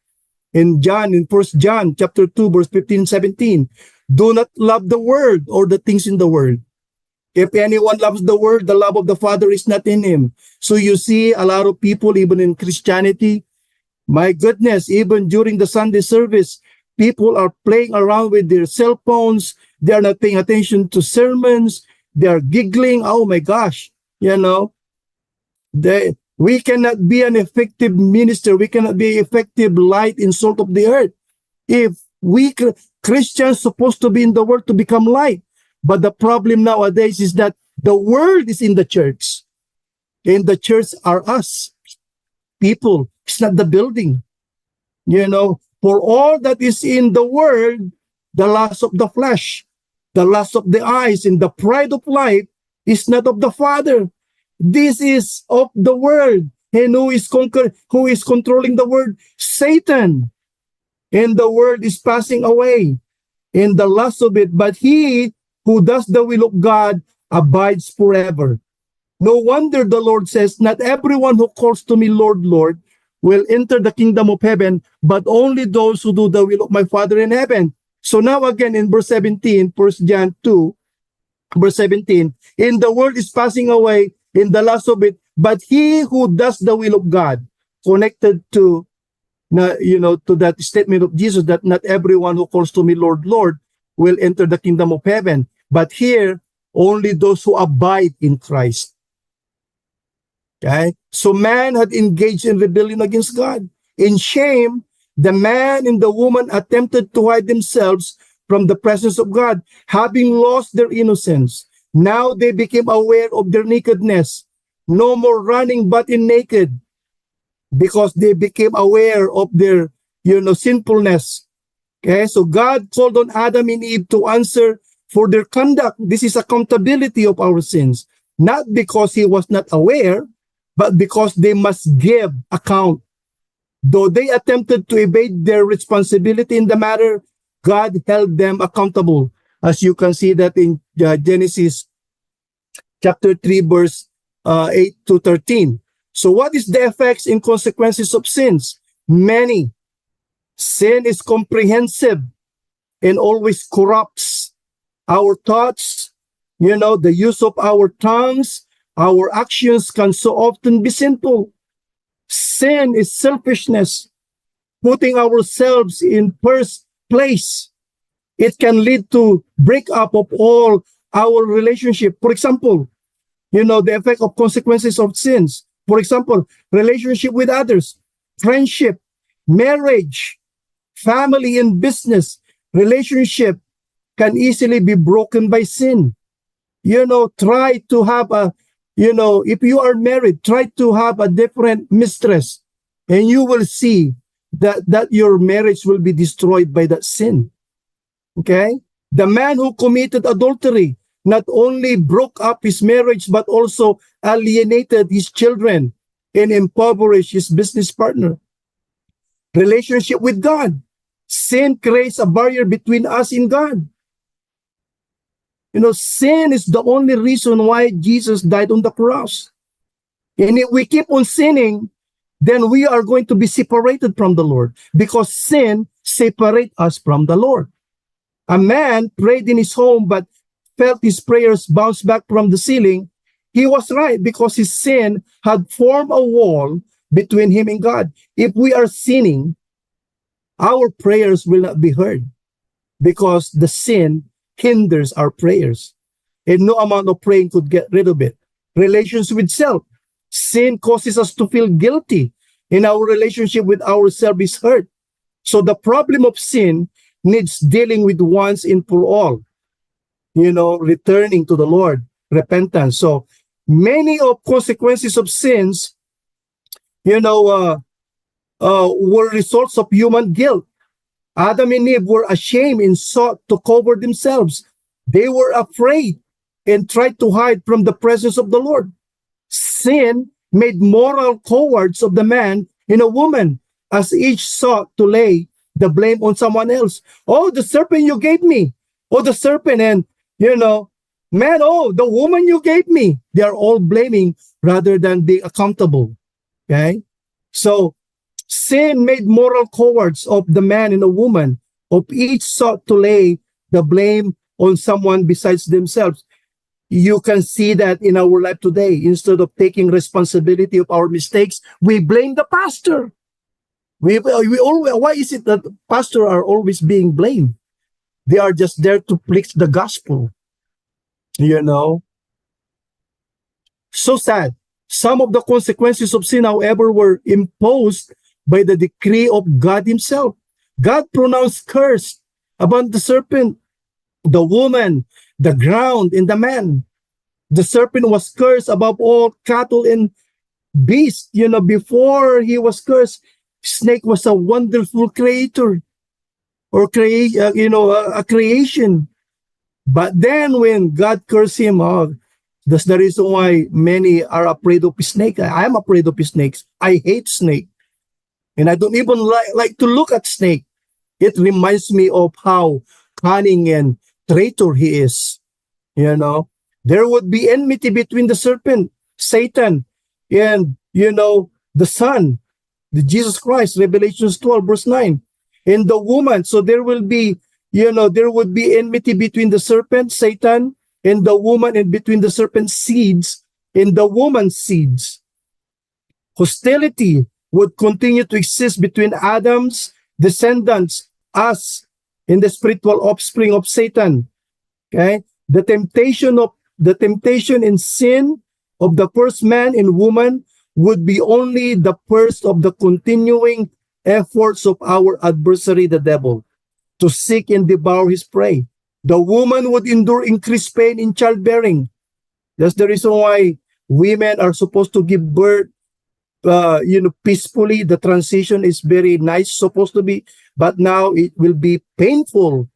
In 1 John chapter 2, verse 15-17, do not love the world or the things in the world. If anyone loves the world, the love of the Father is not in him. So you see a lot of people, even in Christianity, my goodness, even during the Sunday service, people are playing around with their cell phones. They are not paying attention to sermons. They are giggling. Oh my gosh, we cannot be an effective minister. We cannot be effective light and salt of the earth if we Christians supposed to be in the world to become light. But the problem nowadays is that the world is in the church, and the church are us, people. It's not the building. For all that is in the world, the lust of the flesh, the lust of the eyes, and the pride of life is not of the Father. This is of the world. And who is controlling the world? Satan. And the world is passing away in the lust of it. But he who does the will of God abides forever. No wonder the Lord says, not everyone who calls to me, Lord, Lord, will enter the kingdom of heaven, but only those who do the will of my Father in heaven. So now again in verse 17, 1 John 2, verse 17, in the world is passing away in the lust of it, but he who does the will of God, connected to that statement of Jesus that not everyone who calls to me, Lord, Lord, will enter the kingdom of heaven. But here, only those who abide in Christ. Okay? So man had engaged in rebellion against God. In shame, the man and the woman attempted to hide themselves from the presence of God, having lost their innocence. Now they became aware of their nakedness. No more running but in naked, because they became aware of their, sinfulness. Okay, so God called on Adam and Eve to answer for their conduct. This is accountability of our sins, not because he was not aware, but because they must give account. Though they attempted to evade their responsibility in the matter, God held them accountable. As you can see that in Genesis chapter 3, verse 8-13. So what is the effects and consequences of sins? Many. Sin is comprehensive and always corrupts our thoughts. The use of our tongues, our actions can so often be sinful. Sin is selfishness, putting ourselves in first place. It can lead to breakup of all our relationship. For example, the effect of consequences of sins. For example, relationship with others, friendship, marriage, family and business. Relationship can easily be broken by sin. Try to have if you are married, try to have a different mistress. and you will see that your marriage will be destroyed by that sin. Okay? The man who committed adultery not only broke up his marriage, but also alienated his children and impoverished his business partner. Relationship with God. Sin creates a barrier between us and God. Sin is the only reason why Jesus died on the cross. And if we keep on sinning, then we are going to be separated from the Lord, because sin separates us from the Lord. A man prayed in his home but felt his prayers bounce back from the ceiling. He was right, because his sin had formed a wall between him and God. If we are sinning, our prayers will not be heard, because the sin hinders our prayers. And no amount of praying could get rid of it. Relations with self. Sin causes us to feel guilty, and our relationship with ourselves is hurt. So the problem of sin needs dealing with once and for all. Returning to the Lord, repentance. So many of consequences of sins, were results of human guilt. Adam and Eve were ashamed and sought to cover themselves. They were afraid and tried to hide from the presence of the Lord. Sin made moral cowards of the man and a woman, as each sought to lay the blame on someone else. Oh, the serpent you gave me. Oh, the serpent, and man, oh, the woman you gave me. They are all blaming rather than being accountable. Okay? So sin made moral cowards of the man and a woman, of each sought to lay the blame on someone besides themselves. You can see that in our life today. Instead of taking responsibility of our mistakes, we blame the pastor. We always, why is it that pastors are always being blamed? They are just there to preach the gospel. So sad. Some of the consequences of sin, however, were imposed by the decree of God himself. God pronounced curse upon the serpent, the woman, the ground, and the man. The serpent was cursed above all cattle and beasts. Before he was cursed, snake was a wonderful creator, or a creation. But then when God cursed him, that's the reason why many are afraid of snake. I am afraid of snakes. I hate snake. And I don't even like to look at snake. It reminds me of how cunning and traitor he is. There would be enmity between the serpent, Satan, and, the Son, the Jesus Christ, Revelation 12, verse 9, and the woman. So there will be, there would be enmity between the serpent, Satan, and the woman, and between the serpent's seeds and the woman's seeds. Hostility would continue to exist between Adam's descendants, us, and the spiritual offspring of Satan. Okay? The temptation and sin of the first man and woman would be only the first of the continuing efforts of our adversary, the devil, to seek and devour his prey. The woman would endure increased pain in childbearing. That's the reason why women are supposed to give birth, peacefully. The transition is very nice, supposed to be, but now it will be painful,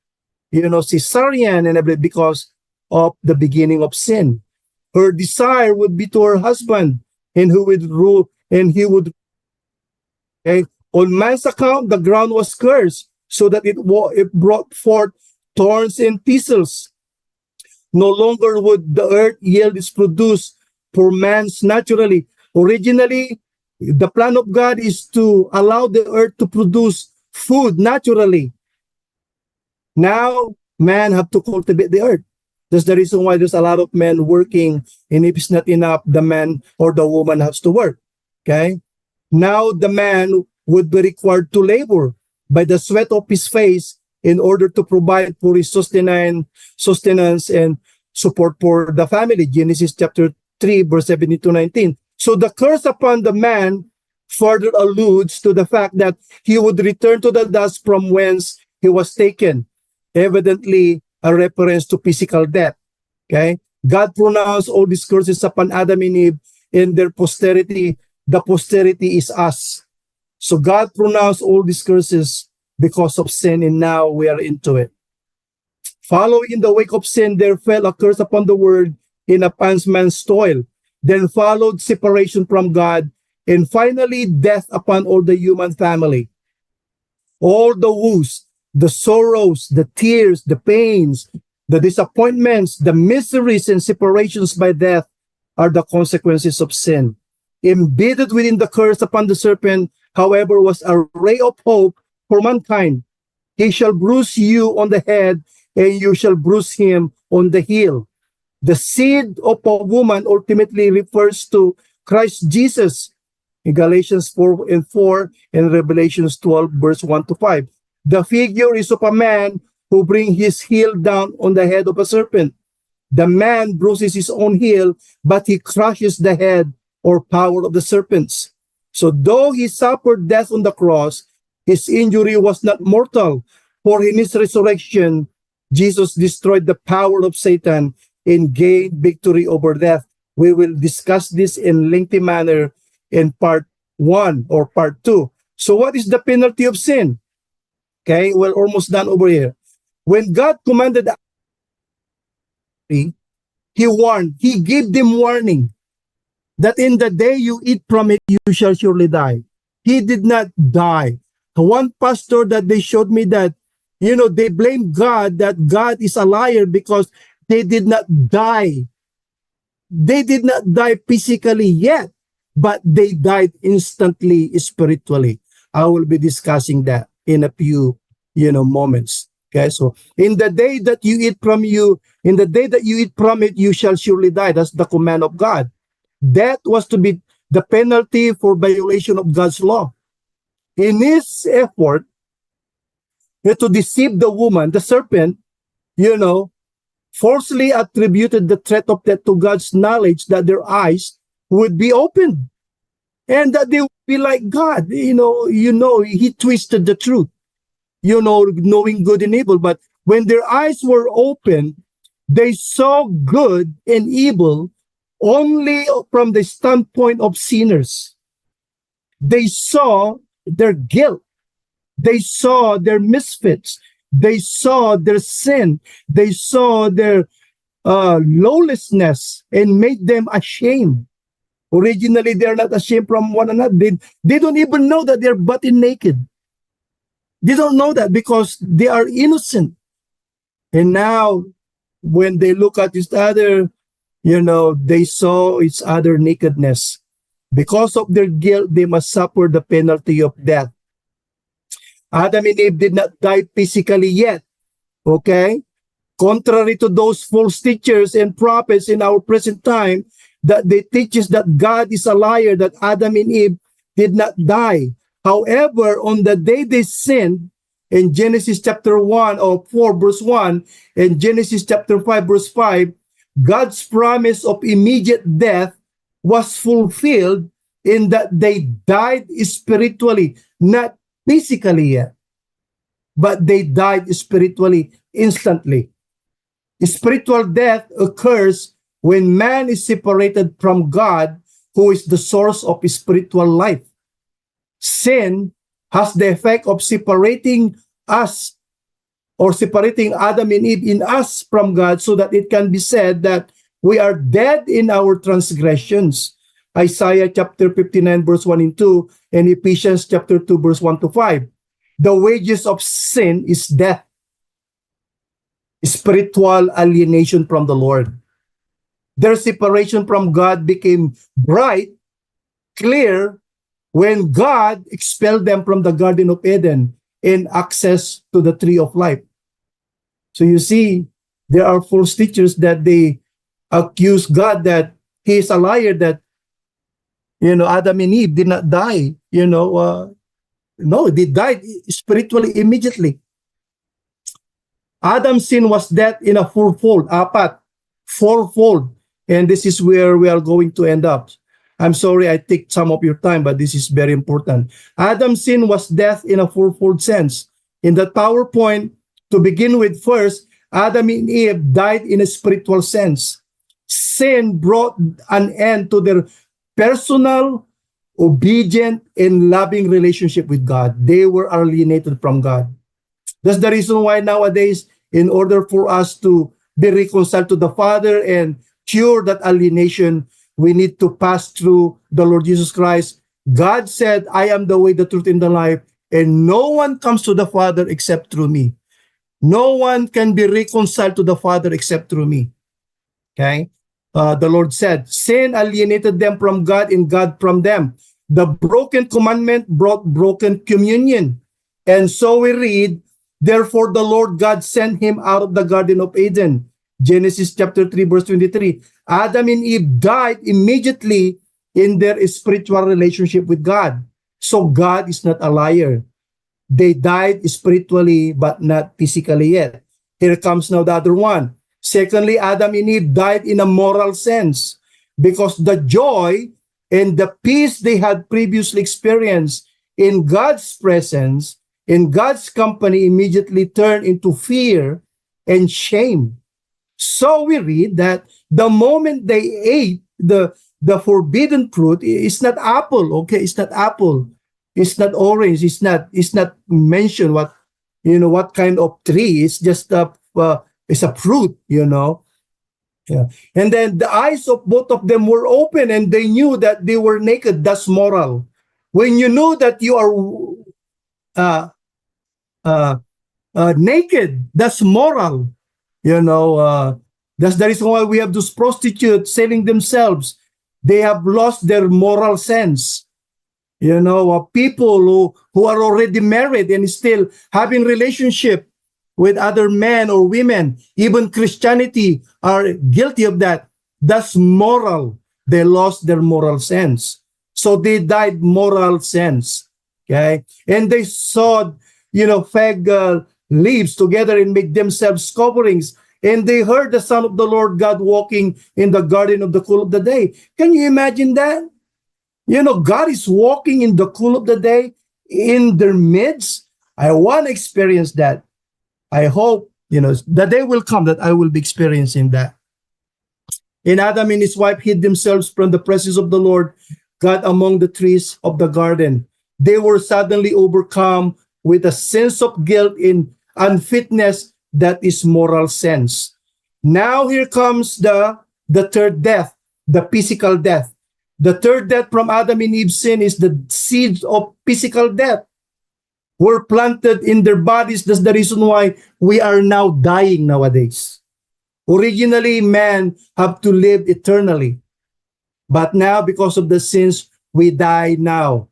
cesarean and everything, because of the beginning of sin. Her desire would be to her husband, and who would rule, and he would. Okay? On man's account, the ground was cursed, so that it brought forth thorns and thistles. No longer would the earth yield its produce for man's naturally. Originally, the plan of God is to allow the earth to produce food naturally. Now, man have to cultivate the earth. That's the reason why there's a lot of men working, and if it's not enough, the man or the woman has to work. Okay? Now the man would be required to labor by the sweat of his face in order to provide for his sustenance and support for the family. Genesis chapter 3, verse 17 to 19. So the curse upon the man further alludes to the fact that he would return to the dust from whence he was taken, evidently a reference to physical death. Okay? God pronounced all these curses upon Adam and Eve and their posterity. The posterity is us. So God pronounced all these curses because of sin, and now we are into it. Following in the wake of sin, there fell a curse upon the world in a man's toil. Then followed separation from God, and finally death upon all the human family. All the woes, the sorrows, the tears, the pains, the disappointments, the miseries, and separations by death are the consequences of sin. Embedded within the curse upon the serpent, however, was a ray of hope for mankind. He shall bruise you on the head, and you shall bruise him on the heel. The seed of a woman ultimately refers to Christ Jesus in Galatians 4:4 and Revelations 12, verse 1 to 5. The figure is of a man who brings his heel down on the head of a serpent. The man bruises his own heel, but he crushes the head or power of the serpents. So though he suffered death on the cross, his injury was not mortal, for in his resurrection, Jesus destroyed the power of Satan and gained victory over death. We will discuss this in lengthy manner in part 1 or part 2. So what is the penalty of sin? Okay, we're almost done over here. When God commanded, he warned, he gave them warning that in the day you eat from it, you shall surely die. He did not die. One pastor that they showed me that, they blame God, that God is a liar because they did not die. They did not die physically yet, but they died instantly spiritually. I will be discussing that in a few, moments. Okay, so in the day that you eat from it, you shall surely die. That's the command of God. That was to be the penalty for violation of God's law. In his effort to deceive the woman, the serpent, falsely attributed the threat of death to God's knowledge that their eyes would be opened and that they would be like God. He twisted the truth, knowing good and evil. But when their eyes were opened, they saw good and evil only from the standpoint of sinners. They saw their guilt. They saw their misfits. They saw their sin. They saw their lawlessness and made them ashamed. Originally, they're not ashamed from one another. They don't even know that they're butt naked. They don't know that because they are innocent. And now, when they look at each other, they saw each other nakedness. Because of their guilt, they must suffer the penalty of death. Adam and Eve did not die physically yet. Okay? Contrary to those false teachers and prophets in our present time, that they teach us that God is a liar, that Adam and Eve did not die. However, on the day they sinned, in Genesis chapter 1 or 4 verse 1, and Genesis chapter 5 verse 5, God's promise of immediate death was fulfilled in that they died spiritually, not physically yet, but they died spiritually instantly. Spiritual death occurs when man is separated from God, who is the source of spiritual life. Sin has the effect of separating us, or separating Adam and Eve in us from God, so that it can be said that we are dead in our transgressions. Isaiah chapter 59 verse 1 and 2, and Ephesians chapter 2 verse 1 to 5. The wages of sin is death, spiritual alienation from the Lord. Their separation from God became bright, clear, when God expelled them from the Garden of Eden and access to the tree of life. So you see, there are false teachers that they accuse God that he is a liar, that Adam and Eve did not die. No, they died spiritually immediately. Adam's sin was death in a fourfold, fourfold. And this is where we are going to end up. I'm sorry I take some of your time, but this is very important. Adam's sin was death in a fourfold sense. In that PowerPoint, to begin with, first, Adam and Eve died in a spiritual sense. Sin brought an end to their personal obedient and loving relationship with God. They were alienated from God. That's the reason why nowadays, in order for us to be reconciled to the Father and cure that alienation, we need to pass through the Lord Jesus Christ. God said, I am the way, the truth, and the life, and no one comes to the Father except through me. No one can be reconciled to the Father except through me. Okay? The Lord said, sin alienated them from God and God from them. The broken commandment brought broken communion. And so we read, therefore the Lord God sent him out of the Garden of Eden. Genesis chapter 3 verse 23. Adam and Eve died immediately in their spiritual relationship with God. So God is not a liar. They died spiritually but not physically yet. Here comes now the other one. Secondly, Adam and Eve died in a moral sense because the joy and the peace they had previously experienced in God's presence, in God's company, immediately turned into fear and shame. So we read that the moment they ate the forbidden fruit, it's not apple, okay? It's not apple. It's not orange. It's not mentioned what kind of tree. It's just it's a fruit, Yeah. And then the eyes of both of them were open and they knew that they were naked. That's moral. When you know that you are uh, naked, that's moral. That's the reason why we have those prostitutes selling themselves. They have lost their moral sense. People who are already married and still having relationship with other men or women, even Christianity are guilty of that. That's moral. They lost their moral sense. So they died moral sense. Okay? And they sawed, fig leaves together and make themselves coverings. And they heard the Son of the Lord God walking in the garden of the cool of the day. Can you imagine that? God is walking in the cool of the day in their midst. I want to experience that. I hope, the day will come that I will be experiencing that. And Adam and his wife hid themselves from the presence of the Lord God among the trees of the garden. They were suddenly overcome with a sense of guilt and unfitness that is moral sense. Now here comes the third death, the physical death. The third death from Adam and Eve's sin is the seeds of physical death were planted in their bodies. That's the reason why we are now dying nowadays. Originally, man have to live eternally. But now, because of the sins, we die now.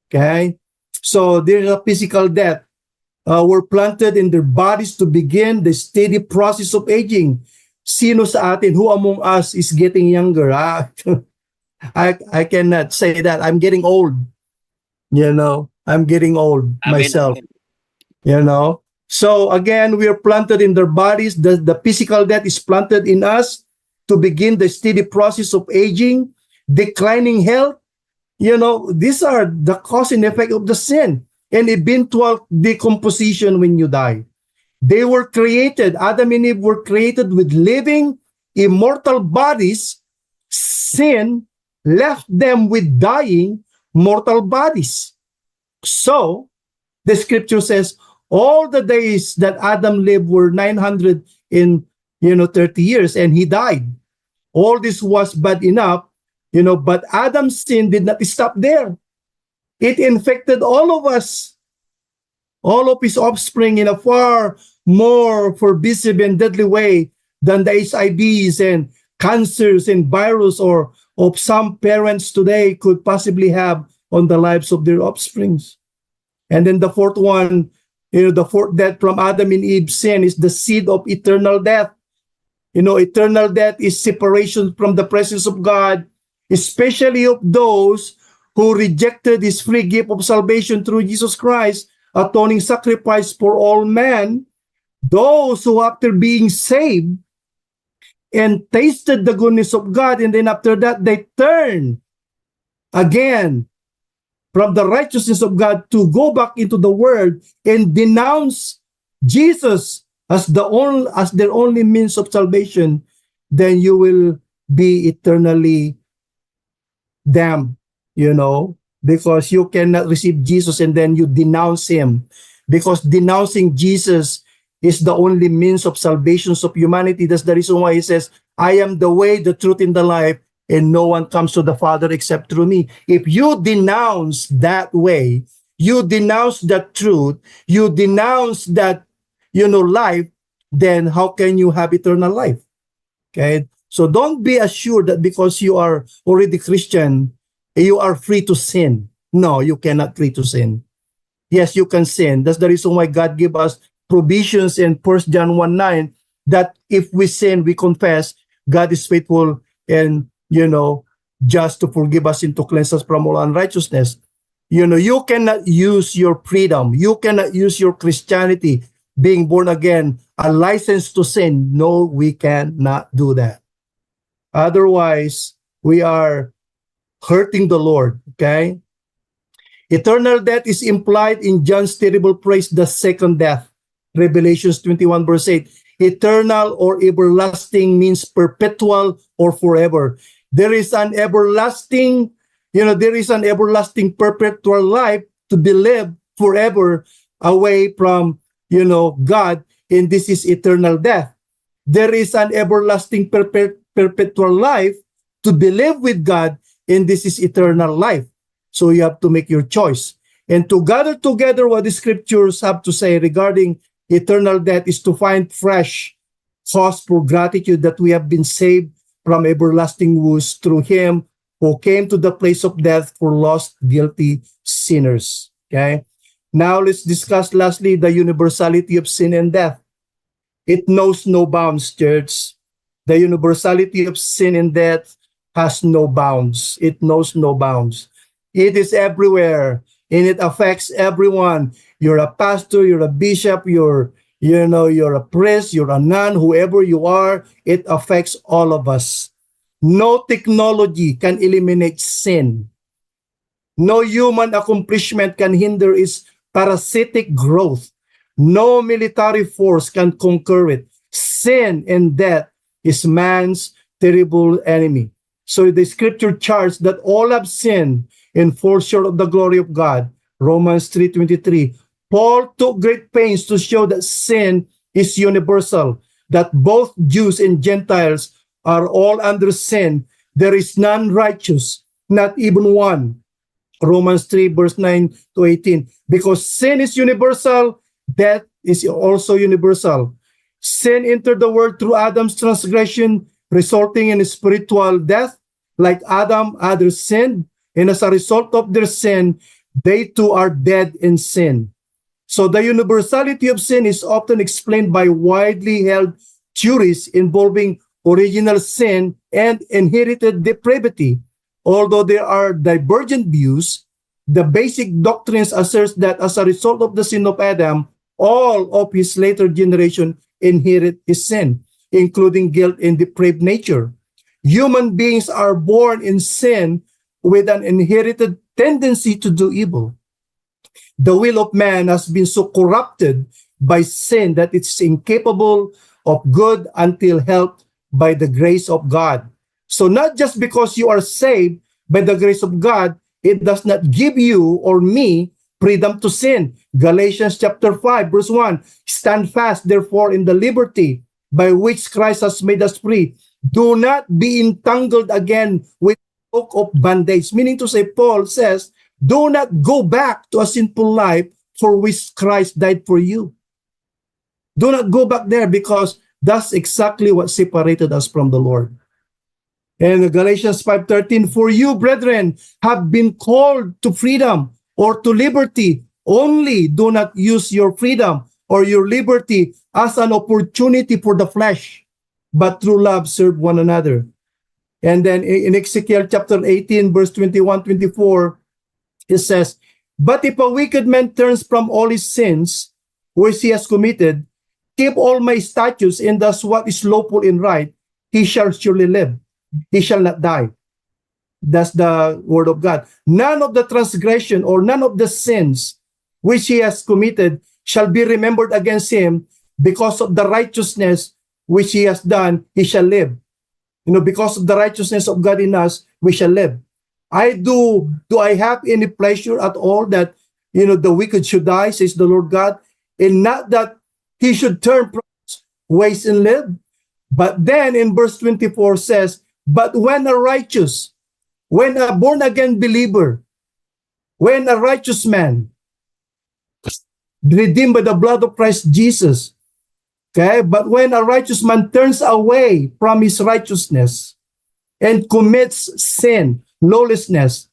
Okay? So there's a physical death. Were planted in their bodies to begin the steady process of aging. Sino sa atin, who among us is getting younger? I cannot say that. I'm getting old. I'm getting old myself. So again, we are planted in their bodies. The physical death is planted in us to begin the steady process of aging, declining health. These are the cause and effect of the sin and eventual decomposition when you die. They were created, Adam and Eve were created with living, immortal bodies. Sin left them with dying, mortal bodies. So, the scripture says, all the days that Adam lived were 930 years, and he died. All this was bad enough, but Adam's sin did not stop there. It infected all of us, all of his offspring in a far more pervasive and deadly way than the HIVs and cancers and virus or of some parents today could possibly have on the lives of their offsprings. And then the fourth one, the fourth death from Adam and Eve's sin is the seed of eternal death. Eternal death is separation from the presence of God, especially of those who rejected his free gift of salvation through Jesus Christ, atoning sacrifice for all men. Those who after being saved and tasted the goodness of God, and then after that they turn again from the righteousness of God to go back into the world and denounce Jesus as their only means of salvation, then you will be eternally damned. because you cannot receive Jesus and then you denounce him, because denouncing Jesus is the only means of salvation of humanity. That's the reason why he says, I am the way, the truth, and the life, and no one comes to the Father except through me. If you denounce that way, you denounce that truth, you denounce that, life, then how can you have eternal life? Okay? So don't be assured that because you are already Christian, you are free to sin. No, you cannot free to sin. Yes, you can sin. That's the reason why God gave us provisions in 1 John 1:9 that if we sin, we confess, God is faithful and, just to forgive us and to cleanse us from all unrighteousness. You cannot use your freedom. You cannot use your Christianity, being born again, a license to sin. No, we cannot do that. Otherwise, we are hurting the Lord, okay? Eternal death is implied in John's terrible praise, the second death. Revelations 21 verse 8. Eternal or everlasting means perpetual or forever. There is an everlasting, perpetual life to be lived forever away from, God, and this is eternal death. There is an everlasting perpetual life to be lived with God, and this is eternal life. So you have to make your choice. And to gather together what the scriptures have to say regarding eternal death is to find fresh cause for gratitude that we have been saved from everlasting woes through him who came to the place of death for lost, guilty sinners. Okay? Now let's discuss lastly the universality of sin and death. It knows no bounds, church. The universality of sin and death has no bounds. It knows no bounds. It is everywhere, and it affects everyone. You're a pastor, you're a bishop, you're a priest, you're a nun, whoever you are, it affects all of us. No technology can eliminate sin. No human accomplishment can hinder its parasitic growth. No military force can conquer it. Sin and death is man's terrible enemy. So the scripture charts that all have sinned and fall short of the glory of God. Romans 3:23. Paul took great pains to show that sin is universal, that both Jews and Gentiles are all under sin. There is none righteous, not even one. Romans 3 verse 9 to 18. Because sin is universal, death is also universal. Sin entered the world through Adam's transgression, resulting in spiritual death. Like Adam, others sinned, and as a result of their sin, they too are dead in sin. So the universality of sin is often explained by widely held theories involving original sin and inherited depravity. Although there are divergent views, the basic doctrines assert that as a result of the sin of Adam, all of his later generation inherit his sin, including guilt and depraved nature. Human beings are born in sin with an inherited tendency to do evil. The will of man has been so corrupted by sin that it's incapable of good until helped by the grace of God. So not just because you are saved by the grace of God, it does not give you or me freedom to sin. Galatians chapter 5 verse 1, stand fast therefore in the liberty by which Christ has made us free. Do not be entangled again with the yoke of bondage. Meaning to say, Paul says, do not go back to a sinful life for which Christ died for you. Do not go back there, because that's exactly what separated us from the Lord. And Galatians 5:13, for you, brethren, have been called to freedom or to liberty. Only do not use your freedom or your liberty as an opportunity for the flesh, but through love serve one another. And then in Ezekiel chapter 18, verse 21-24, it says, but if a wicked man turns from all his sins, which he has committed, keep all my statutes and does what is lawful and right, he shall surely live. He shall not die. That's the word of God. None of the transgression or none of the sins which he has committed shall be remembered against him. Because of the righteousness which he has done, he shall live. Because of the righteousness of God in us, we shall live. Do I have any pleasure at all that, the wicked should die, says the Lord God, and not that he should turn from his ways and live? But then in verse 24 says, but when a born again believer, when a righteous man, redeemed by the blood of Christ Jesus, okay, but when a righteous man turns away from his righteousness and commits sin, lawlessness,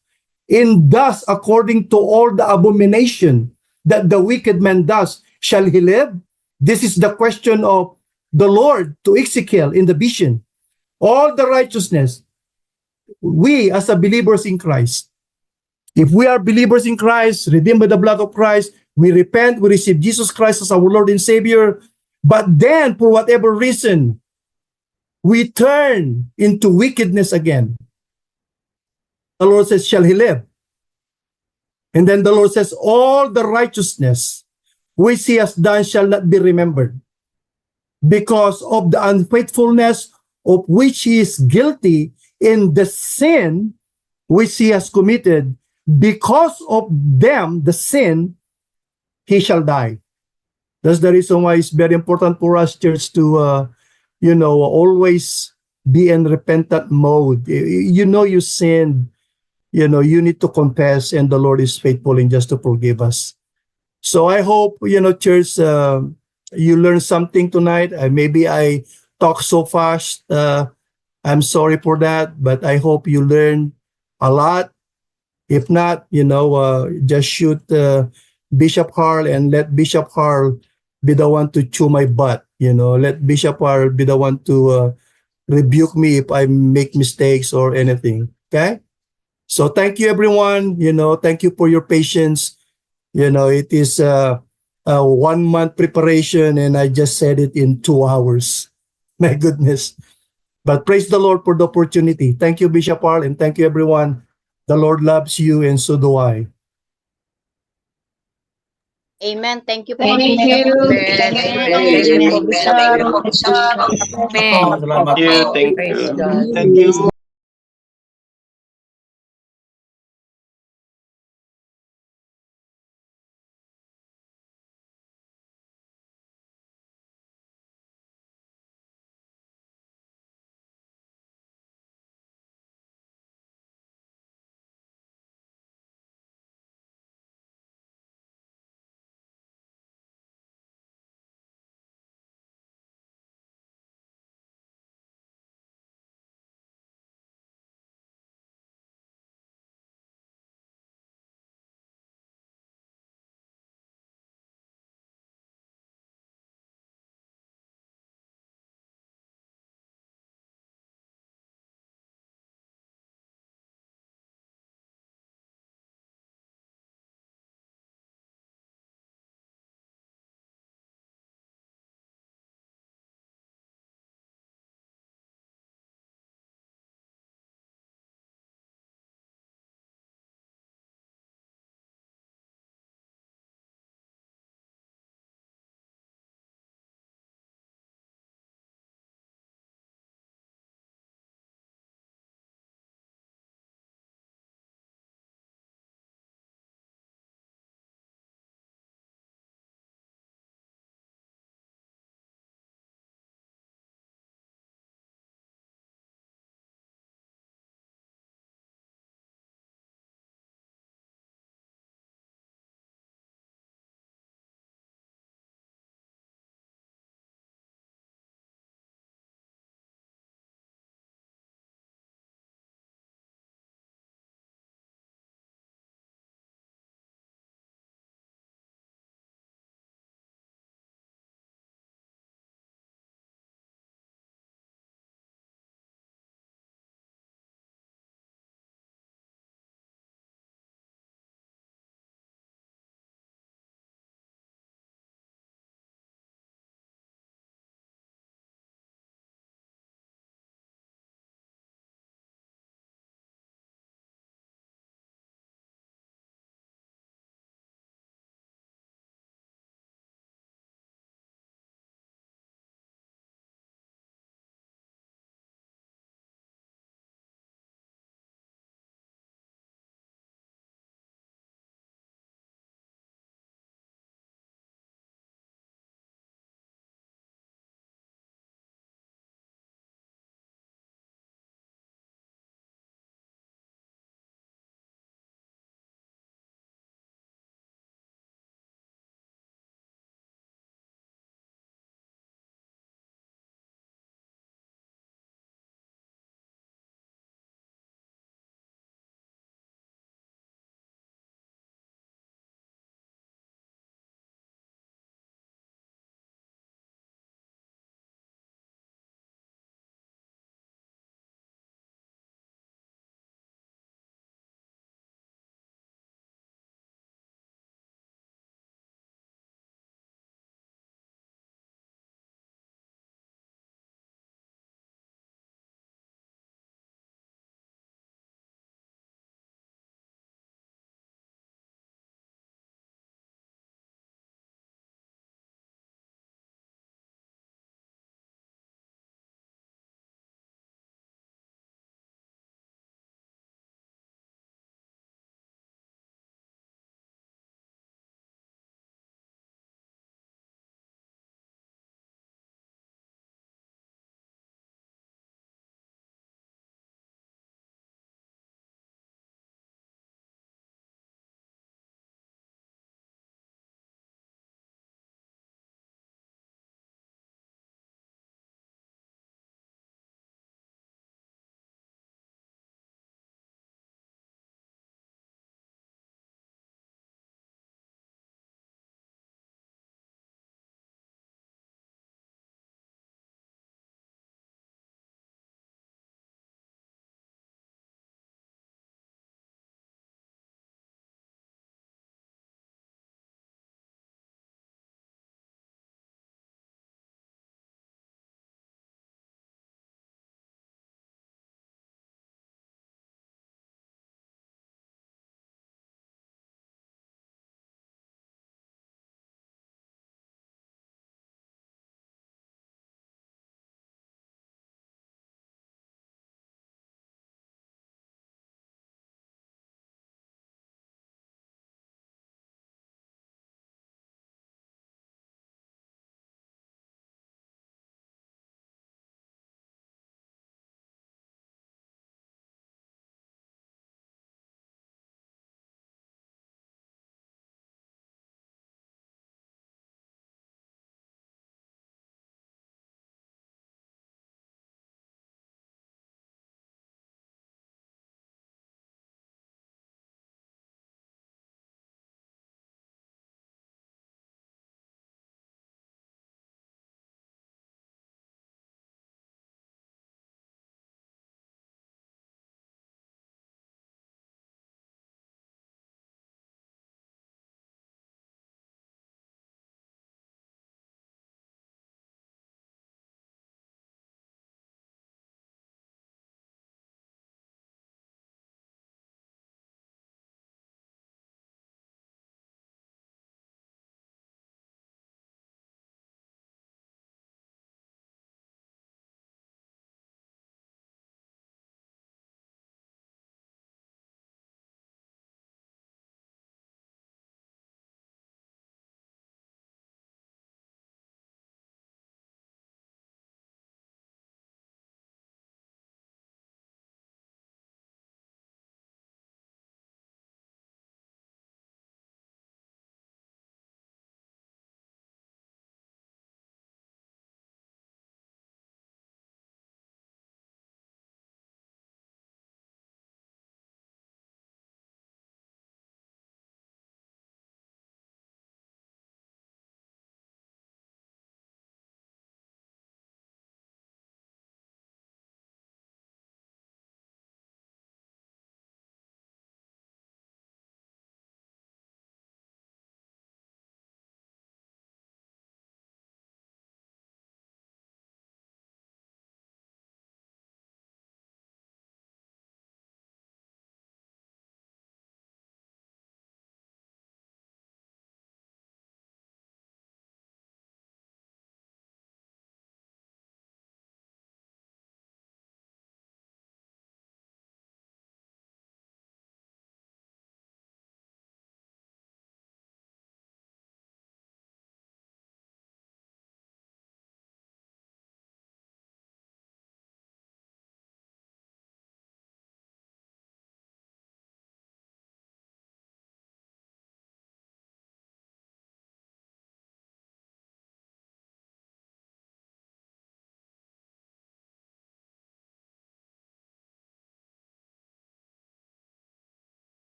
and does according to all the abomination that the wicked man does, shall he live? This is the question of the Lord to Ezekiel in the vision. All the righteousness, we as a believers in Christ, if we are believers in Christ, redeemed by the blood of Christ, we repent, we receive Jesus Christ as our Lord and Savior, but then for whatever reason, we turn into wickedness again. The Lord says, shall he live? And then the Lord says, all the righteousness which he has done shall not be remembered, because of the unfaithfulness of which he is guilty in the sin which he has committed. Because of them, the sin, he shall die. That's the reason why it's very important for us, church, to, always be in repentant mode. You sinned, you need to confess, and the Lord is faithful and just to forgive us. So I hope, church, you learned something tonight. Maybe I talk so fast. I'm sorry for that, but I hope you learned a lot. If not, just shoot Bishop Harl and let Bishop Harl be the one to chew my butt. Let Bishop Harl be the one to rebuke me if I make mistakes or anything. Okay? So thank you, everyone. Thank you for your patience. It is a 1 month preparation, and I just said it in 2 hours. My goodness. But praise the Lord for the opportunity. Thank you, Bishop Harl, and thank you, everyone. The Lord loves you, and so do I. Amen. Thank you po. Thank you. Bishop. Thank you po, Bishop. Amen. Salamat po. Thank you. Praise God. Thank you.